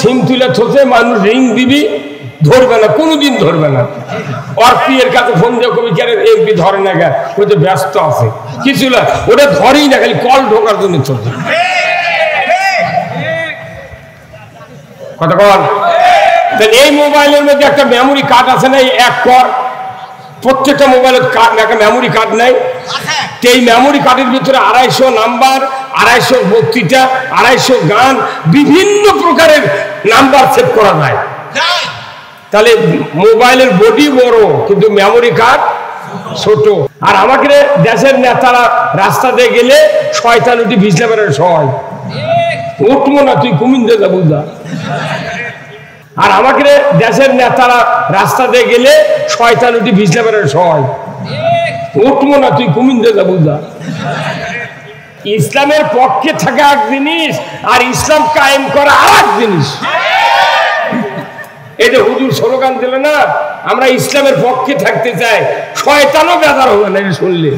সিম তুলে থোসে মানুষ রিং দিবি ধরবে না, কোনোদিন ধরবে না। ওর পিয়ের কাছে ফোন দিয়ে কবি কেন এমপি ধরে না গা, ওই তো ব্যস্ত আছে কিছু না, ওটা ধরেই না, খালি কল ঢোকার জন্য চলছে কথা কল। এই মোবাইলের মধ্যে একটা মেমোরি কার্ড আছে না, এক কর প্রত্যেকটা মোবাইলের কার্ড একটা মেমোরি কার্ড নাই। এই মেমোরি কার্ডের ভিতরে 250 নাম্বার, 250 বক্তৃতা, 250 গান, বিভিন্ন প্রকারের নাম্বার সেভ করা যায়। তাহলে মোবাইলের বডি বড় কিন্তু মেমোরি কার্ড ছোট। আর আমাকে দেশের নেতারা রাস্তা দিয়ে গেলে শয়তান উঠি ভিজলে বেড়ার সয় উঠবো না, তুই কুমিন্দে যা বুঝা। আর আমাকে দেশের নেতারা রাস্তা দিয়ে গেলে শয়তান উঠি ভিজলে বেড়ার সয় উঠবো না, তুই কুমিন্দে যা বুঝা। ইসলামের পক্ষে থাকা এক জিনিস আর ইসলাম কায়েম করা আর এক জিনিস। এই যে হুজুর স্লোগান দিল না, আমরা ইসলামের পক্ষে থাকতে চাই, শয়তানও বেজার হবে না শুনলে,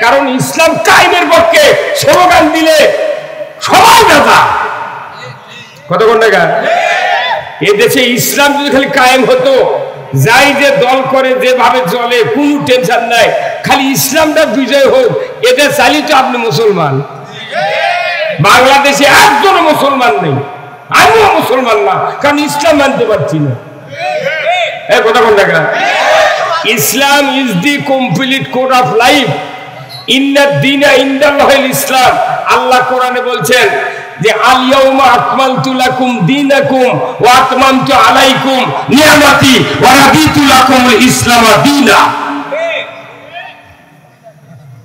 কারণ ইসলাম কায়েমের পক্ষে স্লোগান দিলে সবাই বেজার। কতক্ষণ টাকা এ দেশে ইসলাম যদি খালি কায়েম হতো, যাই যে দল করে যেভাবে চলে কোনো টেনশন নাই, খালি ইসলামটা বিজয় হোক, এদের চালি তো আপনি মুসলমান। বাংলাদেশে একজনও মুসলমান নেই, আমিও মুসলমান না, কারণ ইসলাম মানতে পারছি না। Islam is the complete code of life. ইন্নাদ দীনা ইনদাল্লাহিল ইসলাম। আল্লাহ কোরআনে বলছেন যে আল ইয়াউমা আকমালতু লাকুম দীনাকুম ওয়া আতমামতু আলাইকুম নিয়ামাতি ওয়া রাদিতু লাকুমুল ইসলাম দীনা।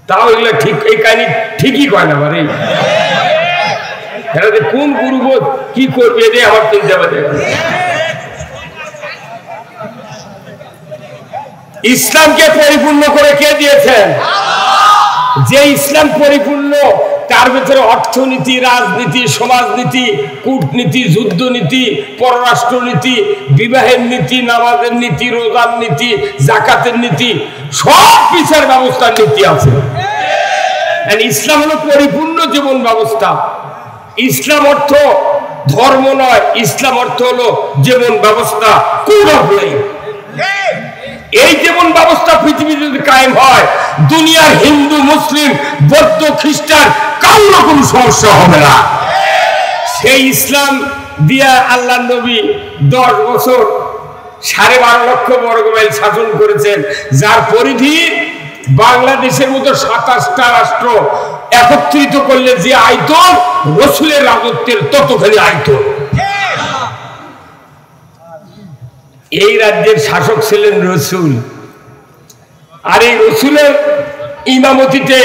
তাও এগুলো ঠিক, এই কাহিনী ঠিকই কয় না বারে। এরা যে কোন গুরুবোধ কি করবে এটাই আমার চিন্তা বাজে। ইসলামকে পরিপূর্ণ করে কে দিয়েছেন? যে ইসলাম পরিপূর্ণ, তার ভিতরে অর্থনীতি, রাজনীতি, সমাজনীতি, কূটনীতি, যুদ্ধনীতি, পররাষ্ট্রনীতি, বিবাহের নীতি, নামাজের নীতি, রোজার নীতি, জাকাতের নীতি, সব বিচার ব্যবস্থার নীতি আছে। ইসলাম হলো পরিপূর্ণ জীবন ব্যবস্থা। ইসলাম অর্থ ধর্ম নয়, ইসলাম অর্থ হলো জীবন ব্যবস্থা। এই জীবন ব্যবস্থা পৃথিবীতে যদি কায়েম হয়, দুনিয়ার হিন্দু, মুসলিম, বৌদ্ধ, খ্রিস্টান কারো কোনো সমস্যা হবে না। সেই ইসলাম দিয়া আল্লাহ নবী 10 বছর 12.5 লক্ষ বর্গ মাইল শাসন করেছেন, যার পরিধি বাংলাদেশের মতো 27টা রাষ্ট্র একত্রিত করলে যে আয়তন, রসুলের রাজত্বের ততখানি আয়তন। এই রাজ্যের শাসক ছিলেন রসুল, আর এই রসুলের ইমামতিতে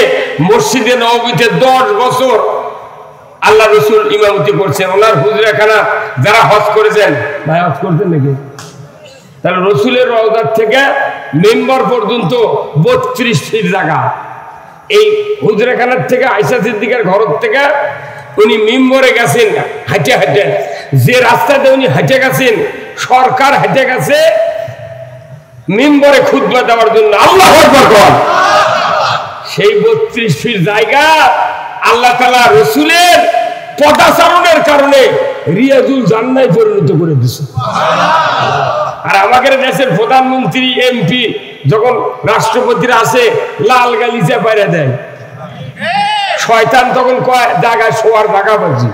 মসজিদে নববীতে 10 বছর আল্লাহ রসুল ইমামতি করছেন। ওনার হুজরাখানা যারা হজ করেছেন, ভাই হজ করছেন নাকি? তাহলে রসুলের রওজার থেকে মেম্বার পর্যন্ত 32 ফিট জায়গা। এই হুজরাখানার থেকে আয়েশা সিদ্দিকার ঘর থেকে উনি মেম্বরে গেছেন হাঁটে হাঁটে, যে রাস্তাতে উনি হেঁটে গেছেন সরকার হেঁটে গেছে মেম্বরে খুতবা দেওয়ার জন্য। আল্লাহু আকবার। সেই 32 ফিট জায়গা আল্লাহ তাআলা রসুলের পদাচারণের কারণে রিয়াজুল জান্নায় পরিণত করে দিয়েছে। আর আমাদের দেশের প্রধানমন্ত্রী, এমপি যখন রাষ্ট্রপতিরা আসে, লাল গালিচা বাইরে দেয়, শয়তান তখন কয় জায়গায় শোয়ার জায়গা পাচ্ছি।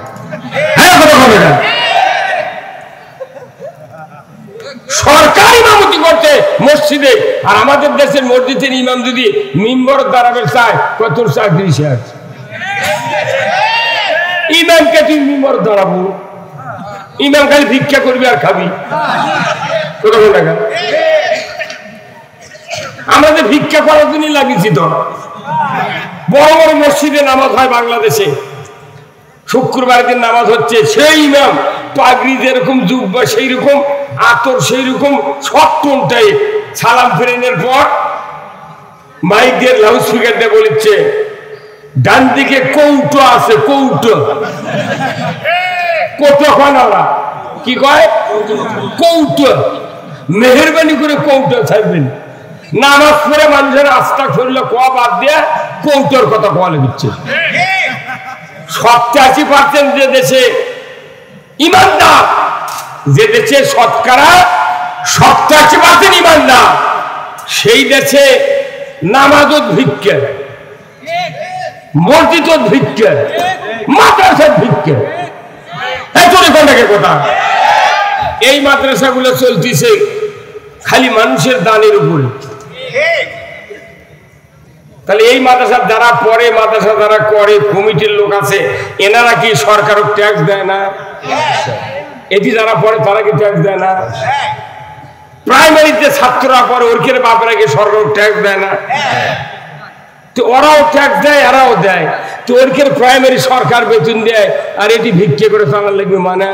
সরকার ইমামতি করতে মসজিদে, আর আমাদের দেশের মসজিদের ইমাম যদি মিম্বর দাঁড়াবে চায়, কত চাকরি শেষ। ইমামকে তুই মিম্বর দাঁড়াবো, ইমাম খালি ভিক্ষা করবি আর খাবি। আমাদের ভিক্ষা করার জন্যই লাগিয়েছি তো। বড় বড় মসজিদে নামাজ হয় বাংলাদেশে, শুক্রবার দিন নামাজ হচ্ছে, সেই ইমাম পাগড়ি যেরকম জুব্বা সেই রকম, আতর সেই রকম, সবটাই সালাম ফেরানোর পর মাইক দিয়ে লাউড স্পিকার দিয়ে বলছে, ডান দিকে কৌটো আছে, কৌটো কতক্ষণা কি কয় কৌটো, মেহরবানি করে কৌটো ছাড়বেন। নামাজ পড়ে মানুষের আস্থা করলে কোয়া বাদ দিয়ে কৌটোর কথা কোয়া লিখছে। 87% যে দেশে ইমানদার যে দেশে শতকরা 70% ইমানদার, সেই দেশে নামাজত ভিক্ষে, মসজিদত ভিক্ষে, মাদ্রাসাত ভিক্ষে। কথা এই মাদ্রাসাগুলো চলতেছে খালি মানুষের দানের উপরে। তাহলে এই মাদ্রাসা যারা পড়ে, মাদ্রাসা যারা করে, কমিটির লোক আছে, এনারা কি সরকারও ট্যাক্স দেয় না? এটি যারা পড়ে তারা কি ট্যাক্স দেয় না? প্রাইমারিতে ছাত্ররা পড়ে ওরকের বাপরা কি সরকার ট্যাক্স দেয় না? তো ওরাও ট্যাক্স দেয়, এরাও দেয়। তো ওরকের প্রাইমারি সরকার বেতন দেয়, আর এটি ভিক্ষে করে চালার লাগবে মানে?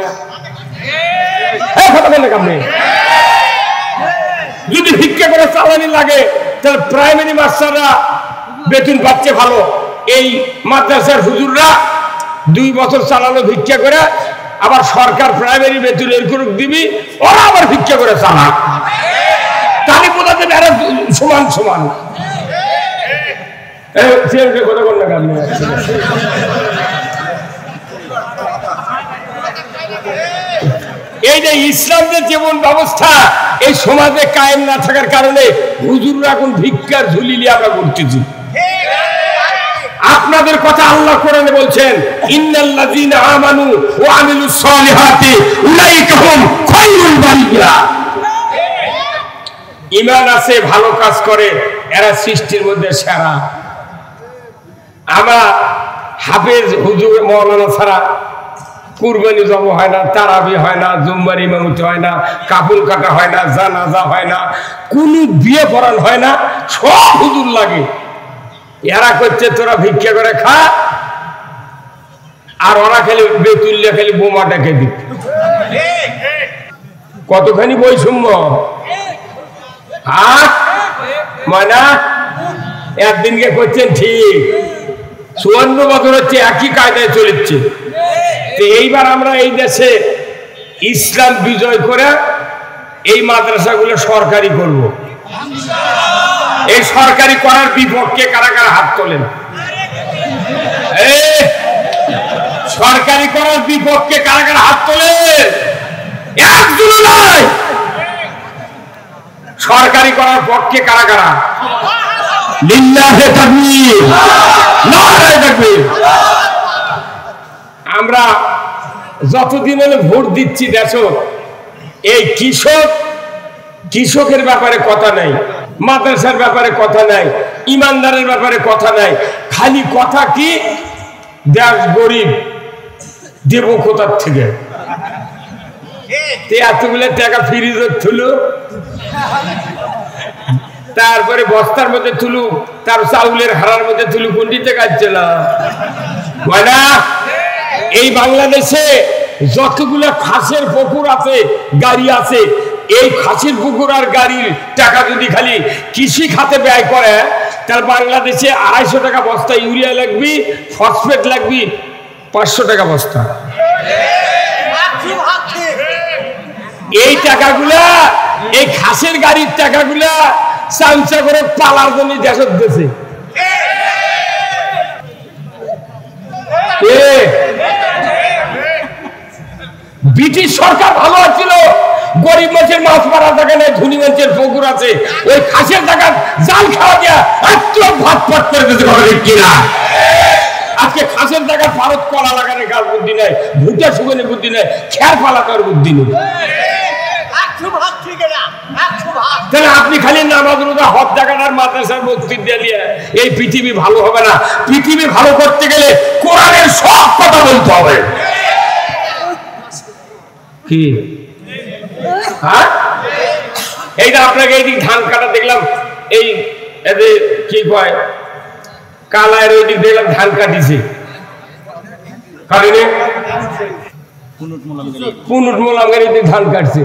যদি ভিক্ষা করে চালানি লাগে তাহলে প্রাইমারি মাস্টাররা বেতন পাচ্ছে ভালো, এই মাদ্রাসার হুজুররা 2 বছর চালানো ভিক্ষা করে, আবার সরকার প্রাইমারি বেতন এরকম দিবি, ওরা আবার ভিক্ষা করে চালাক। তাহলে বোঝা যাবে এরা সমান সমান। এই যে ইসলামের জীবন ব্যবস্থা এই সমাজে কায়েম না থাকার কারণে হুজুররা এখন ভিক্ষার ঝুলি নিয়ে আমরা ঘুরতেছি। আপনাদের কথা আল্লাহ কোরআনে বলছেন, ইন্নাল্লাযীনা আমানু ওয়া আমিলুস সালিহাতি উলাইকা হুম খায়রুল বারিয়া। ঈমান আছে, ভালো কাজ করে, এরা সৃষ্টির মধ্যে সেরা। আমরা হাফেজ হুজুর মাওলানা ছাড়া কুরবানি জমা হয় না, তারাবি হয় না, জুম্মার ইমামতি হয় না, কাপড় কাটা হয় না, জানাজা হয় না, কোনো বিয়ে পড়ান হয় না, সব হুজুর লাগে। এরা করছে তোরা ভিক্ষা করে খা, আর ওরা খালি বেতুল্লে খালি বোমাটাকে দিক। কতখানি বৈষম্য! হ্যাঁ ময়না, একদিনকে করছেন ঠিক, 54 বছর হচ্ছে একই কায়দায় চলেছে। এইবার আমরা এই দেশে ইসলাম বিজয় করে এই মাদ্রাসাগুলো সরকারি করব। এই সরকারি করার বিপক্ষে কারা কারা হাত তোলেন? সরকারি করার বিপক্ষে কারা কারা হাত তোলেন? একজন নয়। সরকারি করার পক্ষে কারা কারা? লিল্লাহে তাকবীর, নারায়ে তাকবীর। আমরা যতদিন হলে ভোট দিচ্ছি দেখো, এই কৃষকের ব্যাপারে কথা নাই, মাদ্রাসার ব্যাপারে কথা নাই, ইমানদারের ব্যাপারে কথা নাই, খালি কথা কি দেশ গরিব, দেব কোথার থেকে? এতগুলো টাকা ফ্রিজে তুলো, তারপরে বস্তার মধ্যে তুলু, তার চাউলের হারার মধ্যে তুলু, কোনটিতে কাটছে না? এই বাংলাদেশে যতগুলো খাসের পুকুর আছে, গাড়ি আছে, এই খাসির পুকুর আর গাড়ির টাকা যদি খালি কৃষি খাতে ব্যয় করে, তার বাংলাদেশে 250 টাকা বস্তা ইউরিয়া লাগবে, ফসফেট লাগবে 500 টাকা বস্তা। এই টাকাগুলা, এই খাসের গাড়ির টাকাগুলা চামচা করে পালার জন্য দেশের দেশে। ব্রিটিশ সরকার ভালো ছিল, গরিব মানুষের মাছ মারা জায়গা নেই, ধনী মানুষের পুকুর আছে, ওই খাসের টাকা জাল খাওয়া দিয়া একদম ভাত পাট করে দিতে পারে কিনা? আজকে খাসের টাকা ভারত কলা লাগানোর গাছ বুদ্ধি নেই, ভুট্টা শুকানোর বুদ্ধি নেই, খেয়ার পালানোর বুদ্ধি নেই। তাহলে আপনি খালি নামাজ রোজা হজ জাকাত আর মাদ্রাসার মসজিদ দিয়ে এই পৃথিবী ভালো হবে না। পৃথিবী ভালো করতে গেলে কোরআনের সব কথা বলতে হবে। কি হ্যাঁ, এইটা আপনাকে এইদিক ধান কাটা দেখলাম, এই এদের কি কয় কালায়ের ওই দিক দেখলাম ধান কাটিছে, পুনুট মোলামগাড়িতে ধান কাটছে।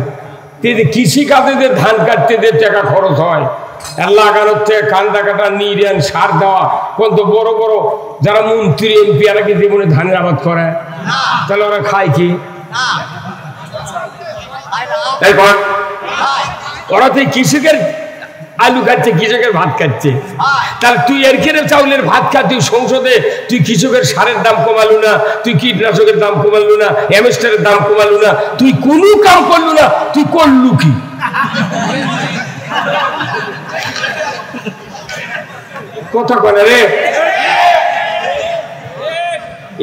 কৃষি কাজে যে ধান কাটতে যে টাকা খরচ হয়, লাগানোর থেকে কান্দা কাটা, নিরেন, সার দেওয়া, কত বড় বড় যারা মন্ত্রী এমপি এরা কি জীবনে ধানের আবাদ করে? তাহলে ওরা খায় কি? ওরা তো কৃষকের আলু খাচ্ছে, কৃষকের ভাত খাচ্ছে। তাহলে তুই এরখানে চাউলের ভাত খা, তুই সংসদে তুই কৃষকের সারের দাম কমালু না, তুই কীটনাশকের দাম কমালু না, অ্যামেস্টারের দাম কমালু না, তুই কোনো কাম করলু না, তুই করলু কি? কথা বলে রে,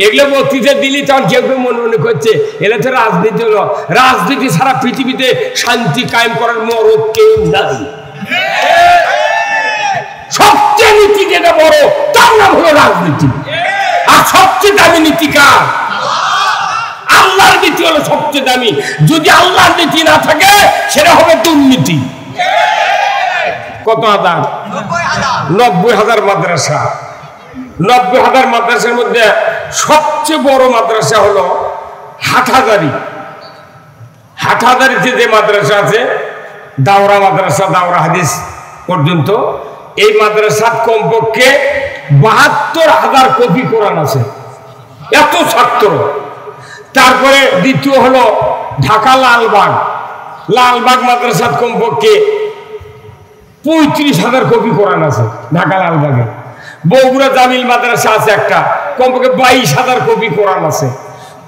এগুলো বক্তৃতা দিলি তখন কেউ কেউ মনে মনে করছে এলে তো রাজনীতি হলো। রাজনীতি সারা পৃথিবীতে শান্তি কায়েম করার মরদ কেউ নাই। সবচেয়ে নীতি যেটা বড় তার নাম হলো রাজনীতি। আর সবচেয়ে দামি নীতি কার? আল্লাহর নীতি হলো সবচেয়ে দামি। যদি আল্লাহর নীতি না থাকে সেটা হবে দুর্নীতি। কত হাজার? 90,000 মাদ্রাসা। 90,000 মাদ্রাসার মধ্যে সবচেয়ে বড় মাদ্রাসা হলো হাটহাজারী। হাটহাজারীতে যে মাদ্রাসা আছে দাওরা মাদ্রাসা, দাওরা হাদিস পর্যন্ত, এই মাদ্রাসার কমপক্ষে 72,000 কপি কোরআন আছে, এত ছাত্র। তারপরে দ্বিতীয় হলো ঢাকা লালবাগ। লালবাগ মাদ্রাসার কমপক্ষে 35,000 কপি কোরআন আছে ঢাকা লালবাগে। বগুড়া জামিল মাদ্রাসা আছে একটা, কমপক্ষে 22,000 কপি কোরআন আছে।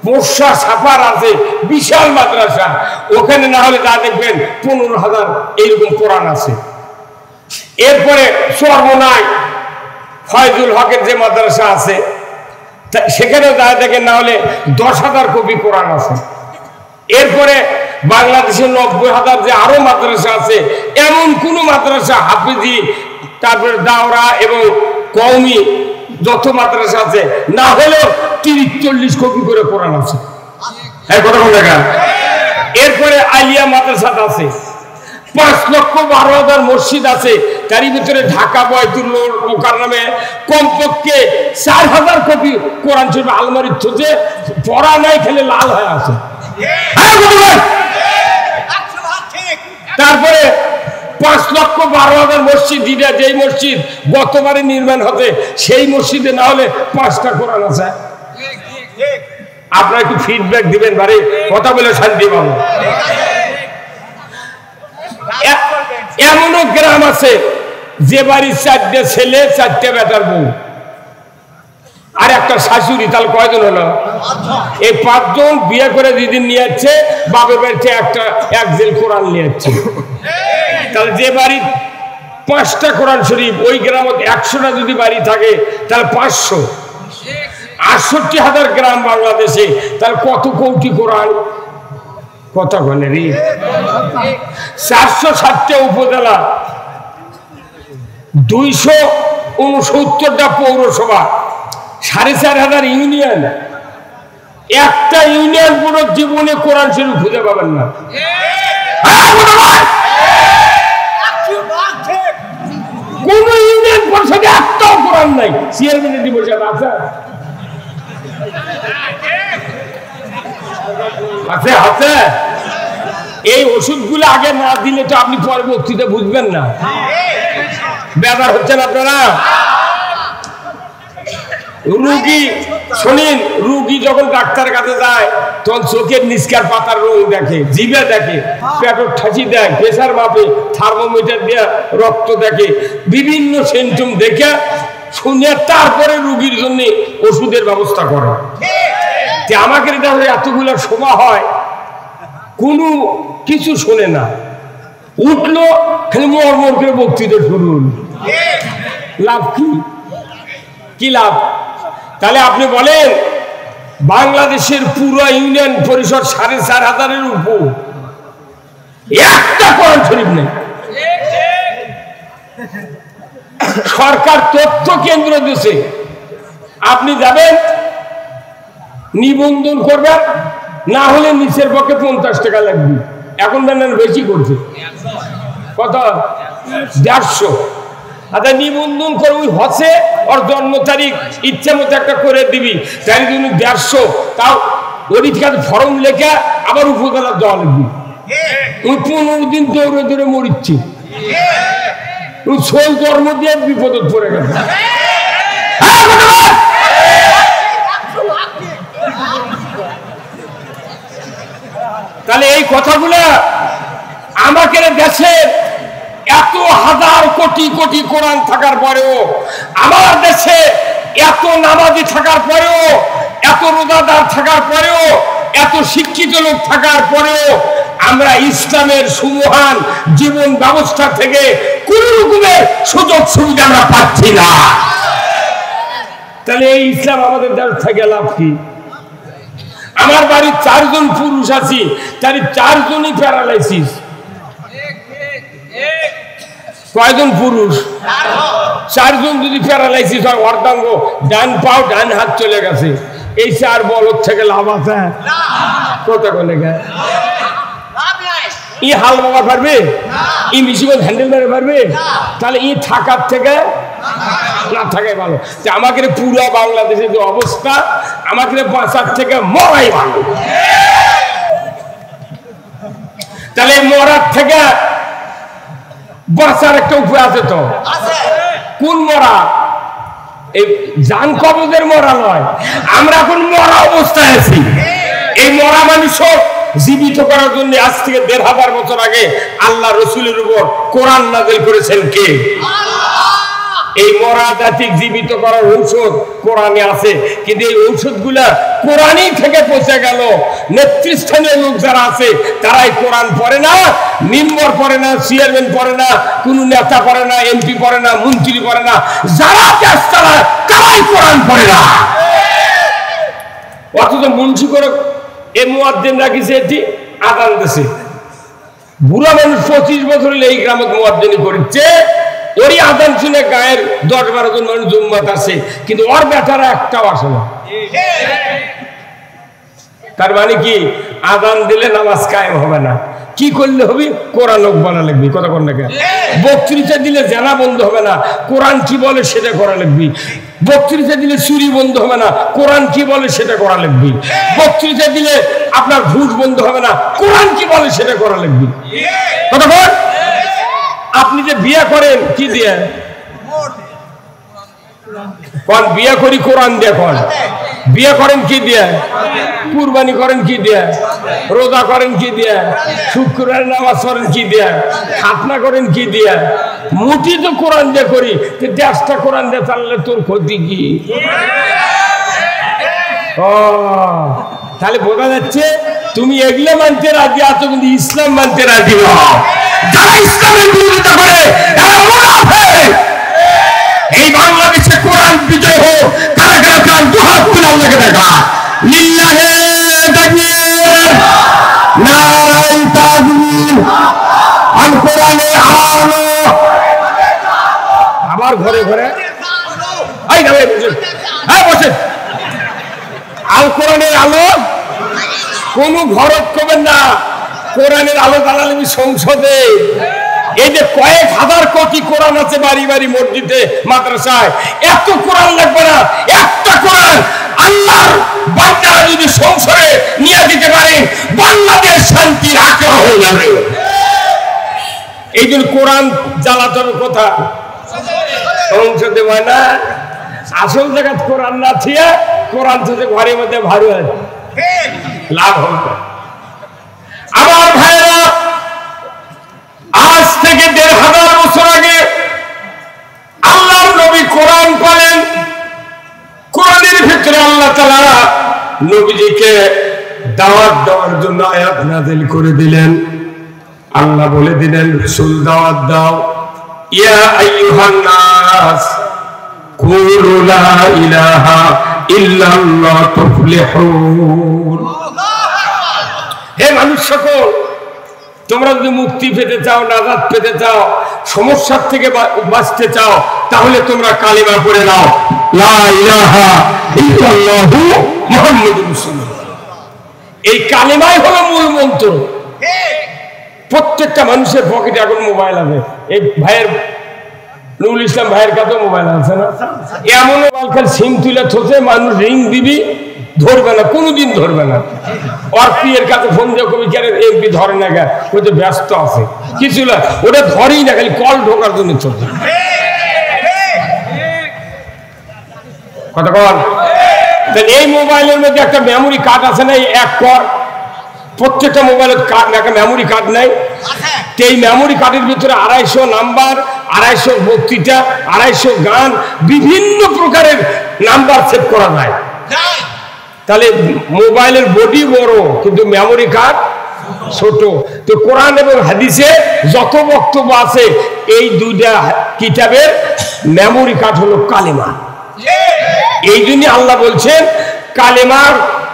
বর্ষা সাফার আছে বিশাল মাদ্রাসা, ওখানে না হলে যা দেখবেন 15,000 এইরকম কোরআন আছে। এরপরে সর্বনায় ফয়জুল হকের যে মাদ্রাসা আছে সেখানেও যা দেখেন না হলে 10,000 কপি কোরআন আছে। এরপরে বাংলাদেশের 90,000 যে আরো মাদ্রাসা আছে, এমন কোন মাদ্রাসা হাফিজি, তারপরে দাওরা এবং কওমি যত মাদ্রাসা আছে না হলেও 30-40 কপি করে কোরআন আছে। এরপরে আলিয়া মাদ্রাসা আছে, 5,12,000 মসজিদ আছে, তারই ভিতরে ঢাকা বয়তুল মোকাররমে কমপক্ষে 4,000 কপি কোরআন শরীফ আলমারির থুতে পড়া নাই, খেলে লাল হয়ে আছে। তারপরে 5,12,000 মসজিদ, যেই মসজিদ গতবারে নির্মাণ হতে সেই মসজিদে না হলে 5টা কোরআন আছে। আপনারা একটু ফিডব্যাক দিবেন, বাড়ি কথা বলে শান্তি পাবো। এমনও গ্রাম আছে যে বাড়ির 4টে ছেলে, 4টে বেটার বউ আর একটা শাশুড়ি, তাহলে কয়জন হলো? এই 5 জন বিয়ে করে দিদিন নিয়ে যাচ্ছে, বাপের বাড়িতে এক জেল কোরআন নিয়ে যাচ্ছে। তাহলে যে বাড়ির 5টা কোরআন শরীফ, ওই গ্রামে 100টা যদি বাড়ি থাকে তাহলে 500, 68,000 গ্রাম বাংলাদেশে, তাহলে কত কোটি কোরআন? কথা বলে রে, 460টা উপজেলা, 269টা পৌরসভা, 4,500 ইউনিয়ন। একটা ইউনিয়ন পুরো জীবনে কোরআন শরীফ খুঁজে পাবেন না। কোন ইউনিয়ন পরিষদে একটাও কোরআন নাই। চেয়ারম্যানের পরিষদ আছে, আছে আছে। এই ওষুধগুলো আগে না দিলে তো আপনি পরবর্তীতে বুঝবেন না। বেজার হচ্ছেন আপনারা। রোগী শোনেন, রোগী যখন ডাক্তারের কাছে যায় তখন চোখের নিষ্কার পাতার রং দেখে, জিভে দেখে, পেটের ঠাঁচি দেয়, প্রেসার মাপে, থার্মোমিটার দিয়ে রক্ত দেখে, বিভিন্ন সিমটম দেখে শুনে তারপরে রোগীর জন্য ওষুধের ব্যবস্থা করে। আমাকে এতগুলো শোভা হয়, কোনো কিছু শোনে না, উঠলো খালি মরমর করে বক্তৃতা শুরু হল। লাভ কি? কি লাভ? তাহলে আপনি বলেন বাংলাদেশের পুরো ইউনিয়ন পরিষদ 4,500-এর উপর একটা কোরআন শরীফ নেই। সরকার তথ্য কেন্দ্র দিয়েছে, আপনি যাবেন নিবন্ধন করবেন, না হলে নিচের পক্ষে 50 টাকা লাগবে। এখন জানেন বেশি করছে, কত? 150। আচ্ছা, নিবন্ধন করে ওই হচ্ছে ওর জন্ম তারিখ ইচ্ছা মতো একটা করে দিবি, তাই তুমি 150, তাও ওই ফর্ম লেখা আবার উপজেলা দেওয়া লাগবে। ওই 15 দিন দৌড়ে দৌড়ে মরিচ্ছে, ওই সই কর্ম দিয়ে বিপদ পড়ে গেছে। তাহলে এই কথাগুলো আমাকে দেশের এত হাজার কোটি কোটি কোরআন থাকার পরেও, আমার দেশে এত নামাজি থাকার পরেও, এত রোজাদার থাকার পরেও, এত শিক্ষিত লোক থাকার পরেও আমরা ইসলামের সুমহান জীবন ব্যবস্থা থেকে কোন রকমের সুযোগ সুবিধা আমরা পাচ্ছি না। তাহলে এই ইসলাম আমাদের দেশ থেকে লাভ কি? আমার বাড়ির 4 জন পুরুষ আছি, তার 4 জনই প্যারালাইসিস। কয়জন পুরুষ? 4 জন যদি প্যারালাইসিস হয়, অর্ধাঙ্গ, ডান পাও ডান হাত চলে গেছে, এই 4 বলদ থেকে লাভ আছে? কত করে ই হাল বাবা পারবে? ই মিশিগঞ্জ হ্যান্ডেল মেরে পারবে? তাহলে ই থাকার থেকে না থাকাই ভালো। আমাকে পুরো বাংলাদেশের যে অবস্থা, আমাকে বাঁচার থেকে মরাই ভালো। তাহলে মরার থেকে বাঁচার একটা উপায় আছে তো? কোন মরা? এই জান কবজের মরা নয়, আমরা এখন মরা অবস্থায় আছি। এই মরা মানুষ জীবিত করার জন্য আজ থেকে 1500 বছর আগে আল্লাহ রসুলের উপর কোরআন নাযিল করেছেন কে? এই মরা জাতিক জীবিত করার ঔষধ কোরআনে আছে, কিন্তু এই ঔষধগুলা কোরআনই থেকে পৌঁছে গেল। নেতৃস্থানীয় লোক যারা আছে তারাই কোরআন পড়ে না, মেম্বার পড়ে না, চেয়ারম্যান পড়ে না, কোন নেতা পড়ে না, এমপি পড়ে না, মন্ত্রী পড়ে না, যারা দেশ চালায় তারাই কোরআন পড়ে না। অথচ মুন্সি করে এ মুয়াজ্জিন রাখিছে, এটি আযান দিছে। বুড়া মানুষ 25 বছর হলে এই গ্রামে মুয়াজ্জিনি করছে, ওরই আযান শুনে গায়ের 10-12 জন মানুষ জুম্মাত আসে, কিন্তু ওর বেটারা একটাও আসে না। তার মানে কি? আযান দিলে নামাজ কায়েম হবে না। কি করলে হবে? কোরআন লোক বলা লাগবে। কথা কোন না? বক্তৃতা দিলে জানা বন্ধ হবে না, কোরআন কি বলে সেটা করা লাগবে। বক্তৃতা দিলে চুরি বন্ধ হবে না, কোরআন কি বলে সেটা করা লাগবে। বক্তৃতা দিলে আপনার ঘুষ বন্ধ হবে না, কোরআন কি বলে সেটা করা লাগবে। কথা বল। আপনি যে বিয়ে করেন কি দিয়ে? কোন বিয়ে করি? কোরআন দিয়ে। কোন বিয়ে করেন কি দিয়ে? কুরবানি করেন কি দিয়ে? রোজা করেন কি দিয়ে? শুক্রবারের নামাজ পড়েন কি দিয়ে? খাতনা করেন কি দিয়ে? মুটি তো কোরআন দিয়ে করি, দেশটা কোরআন দিয়ে চাললে তোর ক্ষতি কি? ও তাহলে বোঝা যাচ্ছে তুমি এগুলো মানতে রাজি আছো, কিন্তু ইসলাম মানতে রাজি নও। যারা ইসলামের বিরোধিতা করে তারা মুনাফিক। এই বাংলাদেশে কোরআন বিজয় হোক, কারা কারা প্রাণ দুহাত তুলে আল্লাহকে দেখা। লিল্লাহি তাকবীর, নারায়ে তাকবীর, আল কোরআনে আলো। আবার ঘরে ঘরে এই না বসেন, হ্যাঁ বসেন। আল কোরআনের আলো কোন ঘরত করবেন না, কোরআনের আলো জ্বালালেন সংসদে। এই যে কয়েক হাজার কোটি কোরআন আছে বাড়ি বাড়ি, মসজিদে, মাদ্রাসায়, এত কোরআন লাগবে না। একটা কোরআন আল্লাহর বান্দারা যদি সংসদে নিয়ে দিতে পারে, বাংলাদেশ শান্তির আঁকড়া হয়ে যাবে। এই জন্য কোরআন জ্বালাতে হবে কথা সংসদে, হয় না? আসল জায়গা কোরআন না ছিয়া কোরআন থেকে ঘরের মধ্যে ভারী হয়, লাভ হবে। আমার ভাইরা, আজ থেকে 1500 বছর আগে আল্লাহর নবী কোরআন পড়েন। কোরআনের ভিতরে আল্লাহ তাআলা নবীজিকে দাওয়াত দেওয়ার জন্য আয়াত নাযিল করে দিলেন। আল্লাহ বলে দিলেন, রাসূল দাওয়াত দাও, ইয়া আইয়ুহান নাস কুলু লা ইলাহা ইল্লাল্লাহ তুফলিহুন। হে মানুষ সকল, তোমরা যদি মুক্তি পেতে চাও, নাজাত পেতে চাও, সমস্যার থেকে বাঁচতে চাও, তাহলে তোমরা কালিমা পড়ে নাও, লা ইলাহা ইল্লাল্লাহু মুহাম্মাদুর রাসূলুল্লাহ। এই কালিমাই হলো মূল মন্ত্র। প্রত্যেকটা মানুষের পকেটে এখন মোবাইল আছে। এই ভাইয়ের নুরুল ইসলাম ভাইয়ের কাছে মোবাইল আছে না? এমন মোবাইল সিম তুলে থসে, মানুষ রিং দিবি, ধরবে না, কোনোদিন ধরবে না। ওর পিয়ের কাছে ফোন দিয়ে কবি কেন এমপি ধরে না, গা ওই যে ব্যস্ত আছে, কিছু না, ওটা ধরেই না, খালি কল ঢোকার জন্য চলছে। কথা কল। এই মোবাইলের মধ্যে একটা মেমোরি কার্ড আছে না, এই এক কর, প্রত্যেকটা মোবাইলের কার্ড, একটা মেমোরি কার্ড নাই। এই মেমোরি কার্ডের ভিতরে 250 নাম্বার, 250 বক্তৃতা, 250 গান, বিভিন্ন প্রকারের নাম্বার সেভ করা যায়। তাহলে মোবাইলের বডি বড় কিন্তু মেমোরি কার্ড ছোট। তো কোরআন এবং হাদিসে যত বক্তব্য আছে এই দুইটা কিতাবের মেমোরি কার্ড হলো কালেমা। এই জন্য আল্লাহ বলছেন কালেমা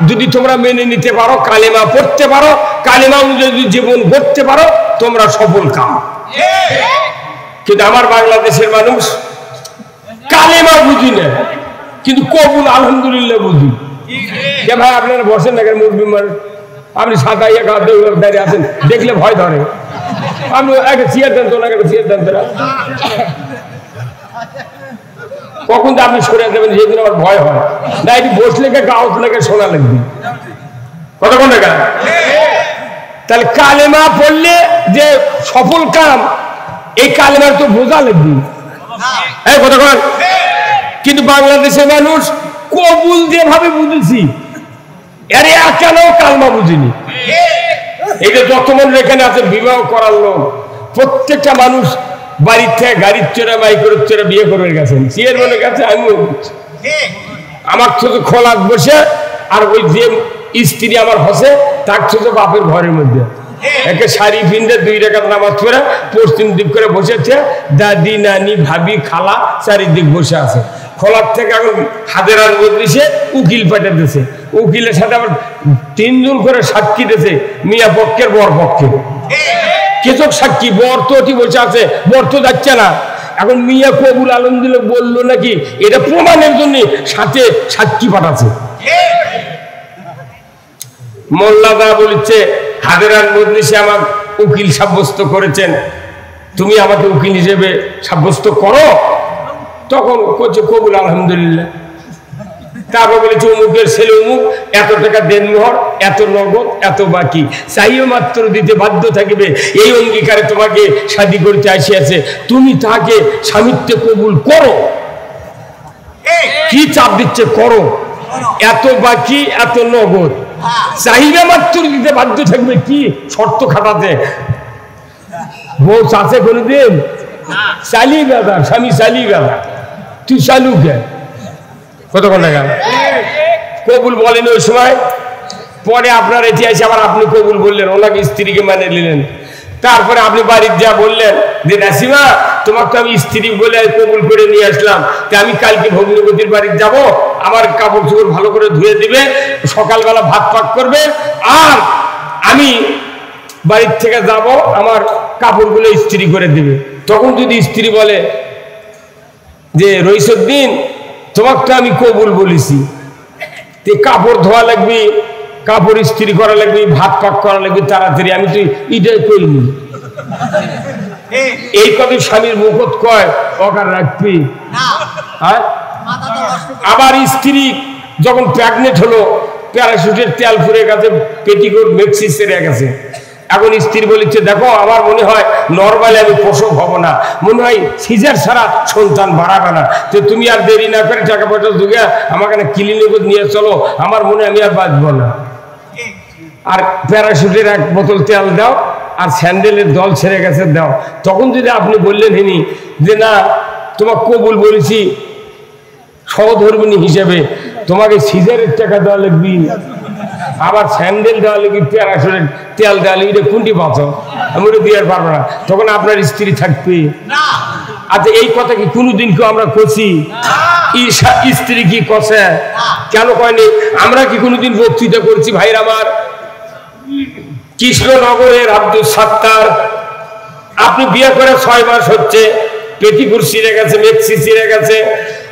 যদি তোমরা মেনে নিতে পারো, কালেমা পড়তে পারো, কালেমা অনুযায়ী যদি জীবন গড়তে পারো, তোমরা সফল কাম। কিন্তু আমার বাংলাদেশের মানুষ কালেমা বুঝি না, কিন্তু কবুল আলহামদুলিল্লাহ বুঝি। ভাই আপনারা বসেন না কেন? মুরব্বী মানুষ আপনি সাদা দাঁড়িয়ে আছেন, দেখলে ভয় ধরে। আপনি একটা চেয়ার দেন তো, না একটা চেয়ার দেন তোরা। কখন তো আপনি সরে দেবেন, যেদিন আমার ভয় হয় না। এটি বসলে গাউত লেগে শোনা লাগবে কতক্ষণ টাকা। তাহলে কালেমা পড়লে যে সফল কাম, এই কালেমার তো বোঝা লাগবে কতক্ষণ। কিন্তু বাংলাদেশের মানুষ কবুল যেভাবে বুঝেছি, আরে কেন কালমা বুঝিনি। এটা যত মানুষ এখানে আছে বিবাহ করার লোক, প্রত্যেকটা মানুষ বাড়ির থেকে গাড়ির চড়ে বাইকের চড়ে বিয়ে করে গেছেন। চেয়ারম্যানের কাছে আমিও আমার শুধু খোলাত বসে, আর ওই যে স্ত্রী আমার হসে তার শুধু বাপের ঘরের মধ্যে একে শাড়ি পিন্ধে 2 রাকাত নামাজ পড়ে পশ্চিম দিক করে বসেছে। দাদি, নানি, ভাবি, খালা চারিদিক বসে আছে। খোলার থেকে এখন হাজার বদলিছে, উকিল পাঠে দিয়েছে। উকিলের সাথে আবার 3 জন করে সাক্ষী দিয়েছে, মিয়া পক্ষের বর পক্ষের। কেচক সাক্ষী, বর তো বসে আছে, বর তো যাচ্ছে না। এখন মিয়া কবুল আলহামদুলিল্লাহ বললো নাকি, এটা প্রমাণের জন্য সাথে সাক্ষী পাঠাচ্ছে। মোল্লাদা বলছে হাজারান মজলিসে আমার উকিল সাব্যস্ত করেছেন, তুমি আমাকে উকিল হিসেবে সাব্যস্ত করো। তখন করছে কবুল আলহামদুলিল্লাহ। তারপর বলেছে অমুকের ছেলে অমুক, এত টাকা দেনমোহর, এত নগদ, এত বাকি, চাইও মাত্র দিতে বাধ্য থাকবে। এই অঙ্গীকারে তোমাকে শাদী করতে আসিয়াছে, তুমি তাকে স্বামিত্বে কবুল করো। কি চাপ দিচ্ছে? করো। এত বাকি, এত নগদ, চাহিদা মাত্র দিতে বাধ্য থাকবে। কি শর্ত খাটাতে? বউ চাষে কোনোদিন চালিয়ে গেল, স্বামী চালিয়ে গেল, তুই চালু কে? কতক্ষণ টাকা কবুল বলেন ওই সময়। পরে আপনার এটি আছে, আবার আপনি কবুল বললেন, ওনাকে স্ত্রীকে মানে নিলেন। তারপরে আপনি বাড়ির যা বললেন যে নাসিমা তোমাকে তো আমি স্ত্রী বলে কবুল করে নিয়ে আসলাম, আমি কালকে ভগ্নিপতির বাড়ি যাব, আমার কাপড় চোপড় ভালো করে ধুয়ে দিবে, সকালবেলা ভাত পাক করবে, আর আমি বাড়ির থেকে যাব, আমার কাপড়গুলো ইস্ত্রি করে দিবে। তখন যদি স্ত্রী বলে যে রইসুদ্দিন তোমাকে তো আমি কবুল বলেছি, কাপড় ধোয়া লাগবে, কাপড় ইস্ত্রি করা লাগবে, ভাত পাক করা লাগবে তাড়াতাড়ি, আমি তো এটাই করিনি। এই কথা স্বামীর মুখত কয়, অকার রাখবি। আবার স্ত্রী যখন প্রেগনেন্ট হলো, প্যারাশুটের তেল ফুরে গেছে, পেটিকোট মেক্সি সেরে গেছে। এখন স্ত্রী বলেছে দেখো আমার মনে হয় নরমালি আমি প্রসব হব না, মনে হয় সিজার ছাড়া সন্তান বাড়াবে না, তো তুমি আর দেরি না করে টাকা পয়সা যুগে আমাকে ক্লিনিকে নিয়ে চলো, আমার মনে হয় আমি আর বাঁচব না। আর প্যারাশুটের 1 বোতল তেল দাও, আর স্যান্ডেলের দল ছেড়ে গেছে দাও। তখন যদি আপনি বললেন হিনি যে না তোমাকে কবুল বলেছি সহধর্মিনী হিসেবে, তোমাকে সিজারের টাকা দেওয়া লাগবি, আবার স্যান্ডেল দেওয়া লাগবে, প্যারাশুটের তেল দেওয়া লাগবে, কোনটি বাঁচো? আমি ওটা দিয়ে পারবো না। তখন আপনার স্ত্রী থাকবে? আচ্ছা এই কথা কি কোনোদিন কেউ আমরা করছি? স্ত্রী কি কষে? কেন কয়নি? আমরা কি কোনোদিন বক্তৃতা করছি? ভাইরা আমার, কৃষ্ণনগরের আব্দুল সাত্তার, আপনি বিয়ে করে 6 মাস হচ্ছে, পেটিকুট ছিঁড়ে গেছে, মেক্সি ছিঁড়ে গেছে,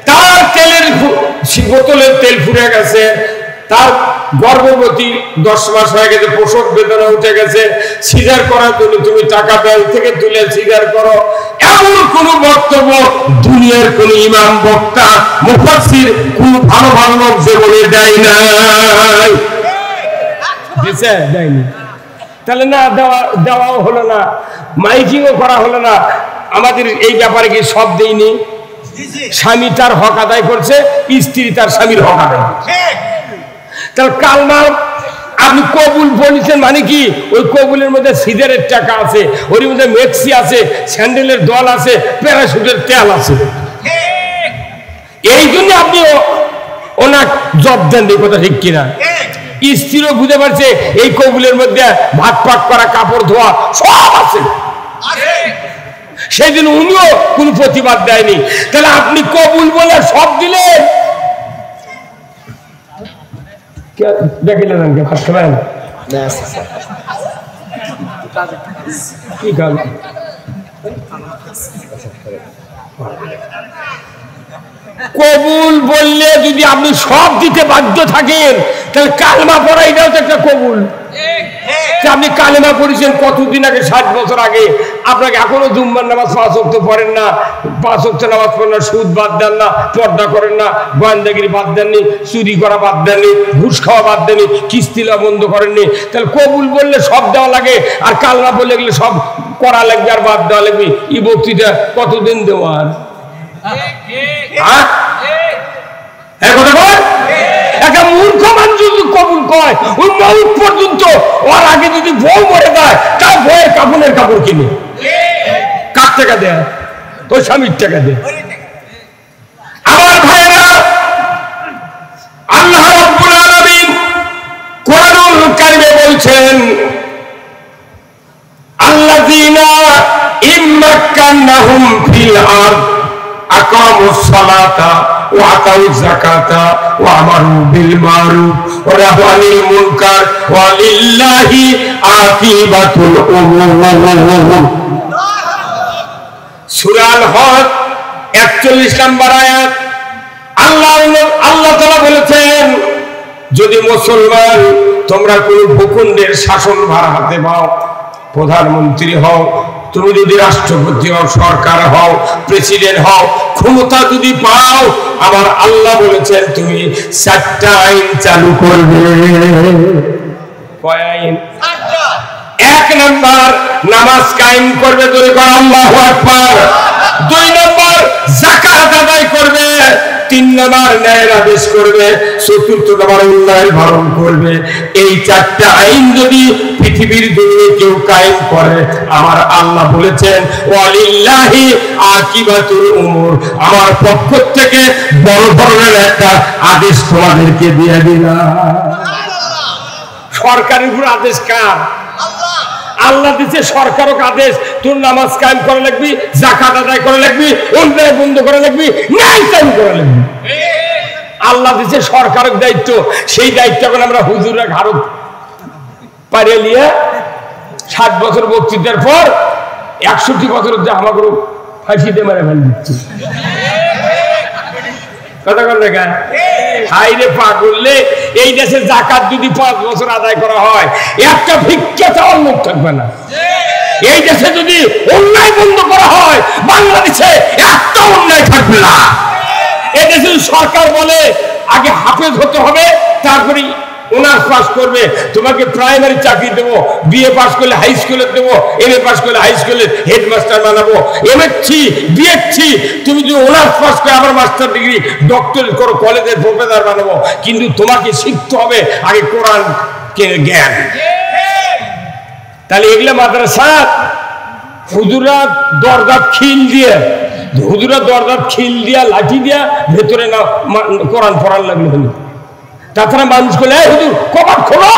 তার তেলের বোতলের তেল ফুরে গেছে, তার গর্ভবতী 10 মাস হয়ে গেছে, প্রসব বেদনা উঠে গেছে, সিজার করার জন্য তুমি টাকা ব্যাংক থেকে তুলে সিজার করো, এমন কোন বক্তব্য দুনিয়ার কোন ইমাম, বক্তা, মুফাসসির কোন ভালো ভালো লোক জীবনে দেয় নাই। দিছে? দেয়নি। তাহলে না দেওয়াও হলো না, মাইকিংও করা হলো না। আমাদের এই ব্যাপারে কি সব দেয়নি? স্বামী তার হক আদায় করছে, স্ত্রী তার স্বামীর হক আদায় করছে। তাহলে কালমা আপনি কবুল বলেছেন মানে কি ওই কবুলের মধ্যে সিগারেট টাকা আছে, ওর মধ্যে মেক্সি আছে, স্যান্ডেলের দল আছে, প্যারাশুটের তেল আছে। এই জন্য আপনি ওনার জব দেন, এই কথা ঠিক কিনা? স্ত্রীও বুঝতে পারছে এই কবুলের মধ্যে ভাত পাক করা, কাপড় ধোয়া সব আছে, সেই জন্য উনিও কোন প্রতিবাদ দেয়নি। তাহলে আপনি কবুল বলে সব দিলেন, দেখিলেন ভাত খাবেন কি কাজ? কবুল বললে যদি আপনি সব দিতে বাধ্য থাকেন তাহলে কালেমা পড়া এটাও তো একটা কবুল। আপনি কালেমা পড়েছেন কতদিন আগে, 60 বছর আগে, আপনাকে এখনো জুম্মার নামাজ 5 ওয়াক্ত পড়েন না, 5 ওয়াক্ত নামাজ পড়েন না, সুদ বাদ দেন না, পর্দা করেন না, গোয়েন্দাগিরি বাদ দেননি, চুরি করা বাদ দেননি, ঘুষ খাওয়া বাদ দেননি, কিস্তিলা বন্ধ করেননি, তাহলে কবুল বললে সব দেওয়া লাগে, আর কালেমা বললে গেলে সব করা লাগবে আর বাদ দেওয়া লাগবে। এই বক্তৃতা কতদিন দেওয়ার? একটা মূর্খ মানুষ যদি কবুল কয় ওই মউত পর্যন্ত, ওর আগে যদি বউ মরে যায় তার বউয়ের কাপড়ের কাপড় কিনে, কার টাকা দেয়? তোর স্বামীর টাকা দেয়। আমার ভাইয়েরা, আল্লাহ রাব্বুল আলামিন কোরআনুল কারীমে বলছেন, আল্লাযীনা ইম্মাক্কান্নাহুম ফিল আরদ আকামুস সালাতা ওয়া আতাউয যাকাতা ওয়া আমারু বিল মারুফ ওয়া নাহাউ আনিল মুনকার ওয়া লিল্লাহি আকিবাতুল উমুর। সূরা আল-হজ 41 নম্বর আয়াত। আল্লাহ তাআলা বলেছেন, যদি মুসলমান তোমরা কোন ভূখণ্ডের শাসনভার হাতে পাও, প্রধানমন্ত্রী হও, তুমি যদি রাষ্ট্রপতি হও, সরকার হও, প্রেসিডেন্ট হও, ক্ষমতা যদি পাও, আমার আল্লাহ বলেছেন তুমি 4টা আইন চালু করবে। কয় আইন? 1 নম্বর নামাজ কায়েম করবে, ধরে কর আল্লাহু আকবার। 2 নম্বর যাকাত আদায় করবে। 3 নম্বর ন্যায়ের আদেশ করবে। 4র্থ নম্বর উন্নয়ন ভরণ করবে। এই 4টা আইন যদি পৃথিবীর দুনিয়ায় কেউ কায়েম করে, আমার আল্লাহ বলেছেন ওয়ালিল্লাহি আকিবাতুল উমুর, আমার পক্ষ থেকে বড় ধরনের একটা আদেশ তোমাদেরকে দিয়ে দিলাম। সরকারের উপর আদেশ কার? আল্লাহ দিচ্ছে সরকারক আদেশ, তোর নামাজ কায়েম করা লাগবি, যাকাত আদায় করা লাগবি, অন্যায় বন্ধ করা লাগবি, ন্যায় কায়েম করা লাগবি। আল্লাহ দিচ্ছে সরকারক দায়িত্ব। সেই দায়িত্ব এখন আমরা হুজুররা ঘাড়ত পারিয়ে নিয়ে 60 বছর বক্তৃতার পর 61 বছর আমাকে ফাঁসি দিয়ে মেরে ফেল দিচ্ছে। কথা বল না কেন? হাইরে পাগলে, এই দেশে যাকাত যদি 5 বছর আদায় করা হয়, একটা ভিক্ষা চাওয়ার লোক থাকবে না। এই দেশে যদি অন্যায় বন্ধ করা হয়, বাংলাদেশে একটা অন্যায় থাকবে না। এই দেশে সরকার বলে আগে হাফেজ হতে হবে, তারপরে অনার্স পাস করবে, তোমাকে প্রাইমারি চাকরি দেবো, বিএ পাস করলে হাই স্কুলে দেবো, এমএ পাস করলে হাই স্কুলের হেডমাস্টার বানাবো, এমএসসি বিএসসি তুমি যদি অনার্স পাস করে আবার মাস্টার ডিগ্রি ডক্টরেট করো, কলেজের প্রফেসর বানাবো, কিন্তু তোমাকে শিখতে হবে আগে কোরআন জ্ঞান। তাহলে এগুলা মাদ্রাসা হুজুরা দরজা খিল দিয়ে, লাঠি দিয়া ভেতরে না কোরআন পড়ার লাগলো। তাছাড়া মানুষ করলে হুজুর কবাট খোলো,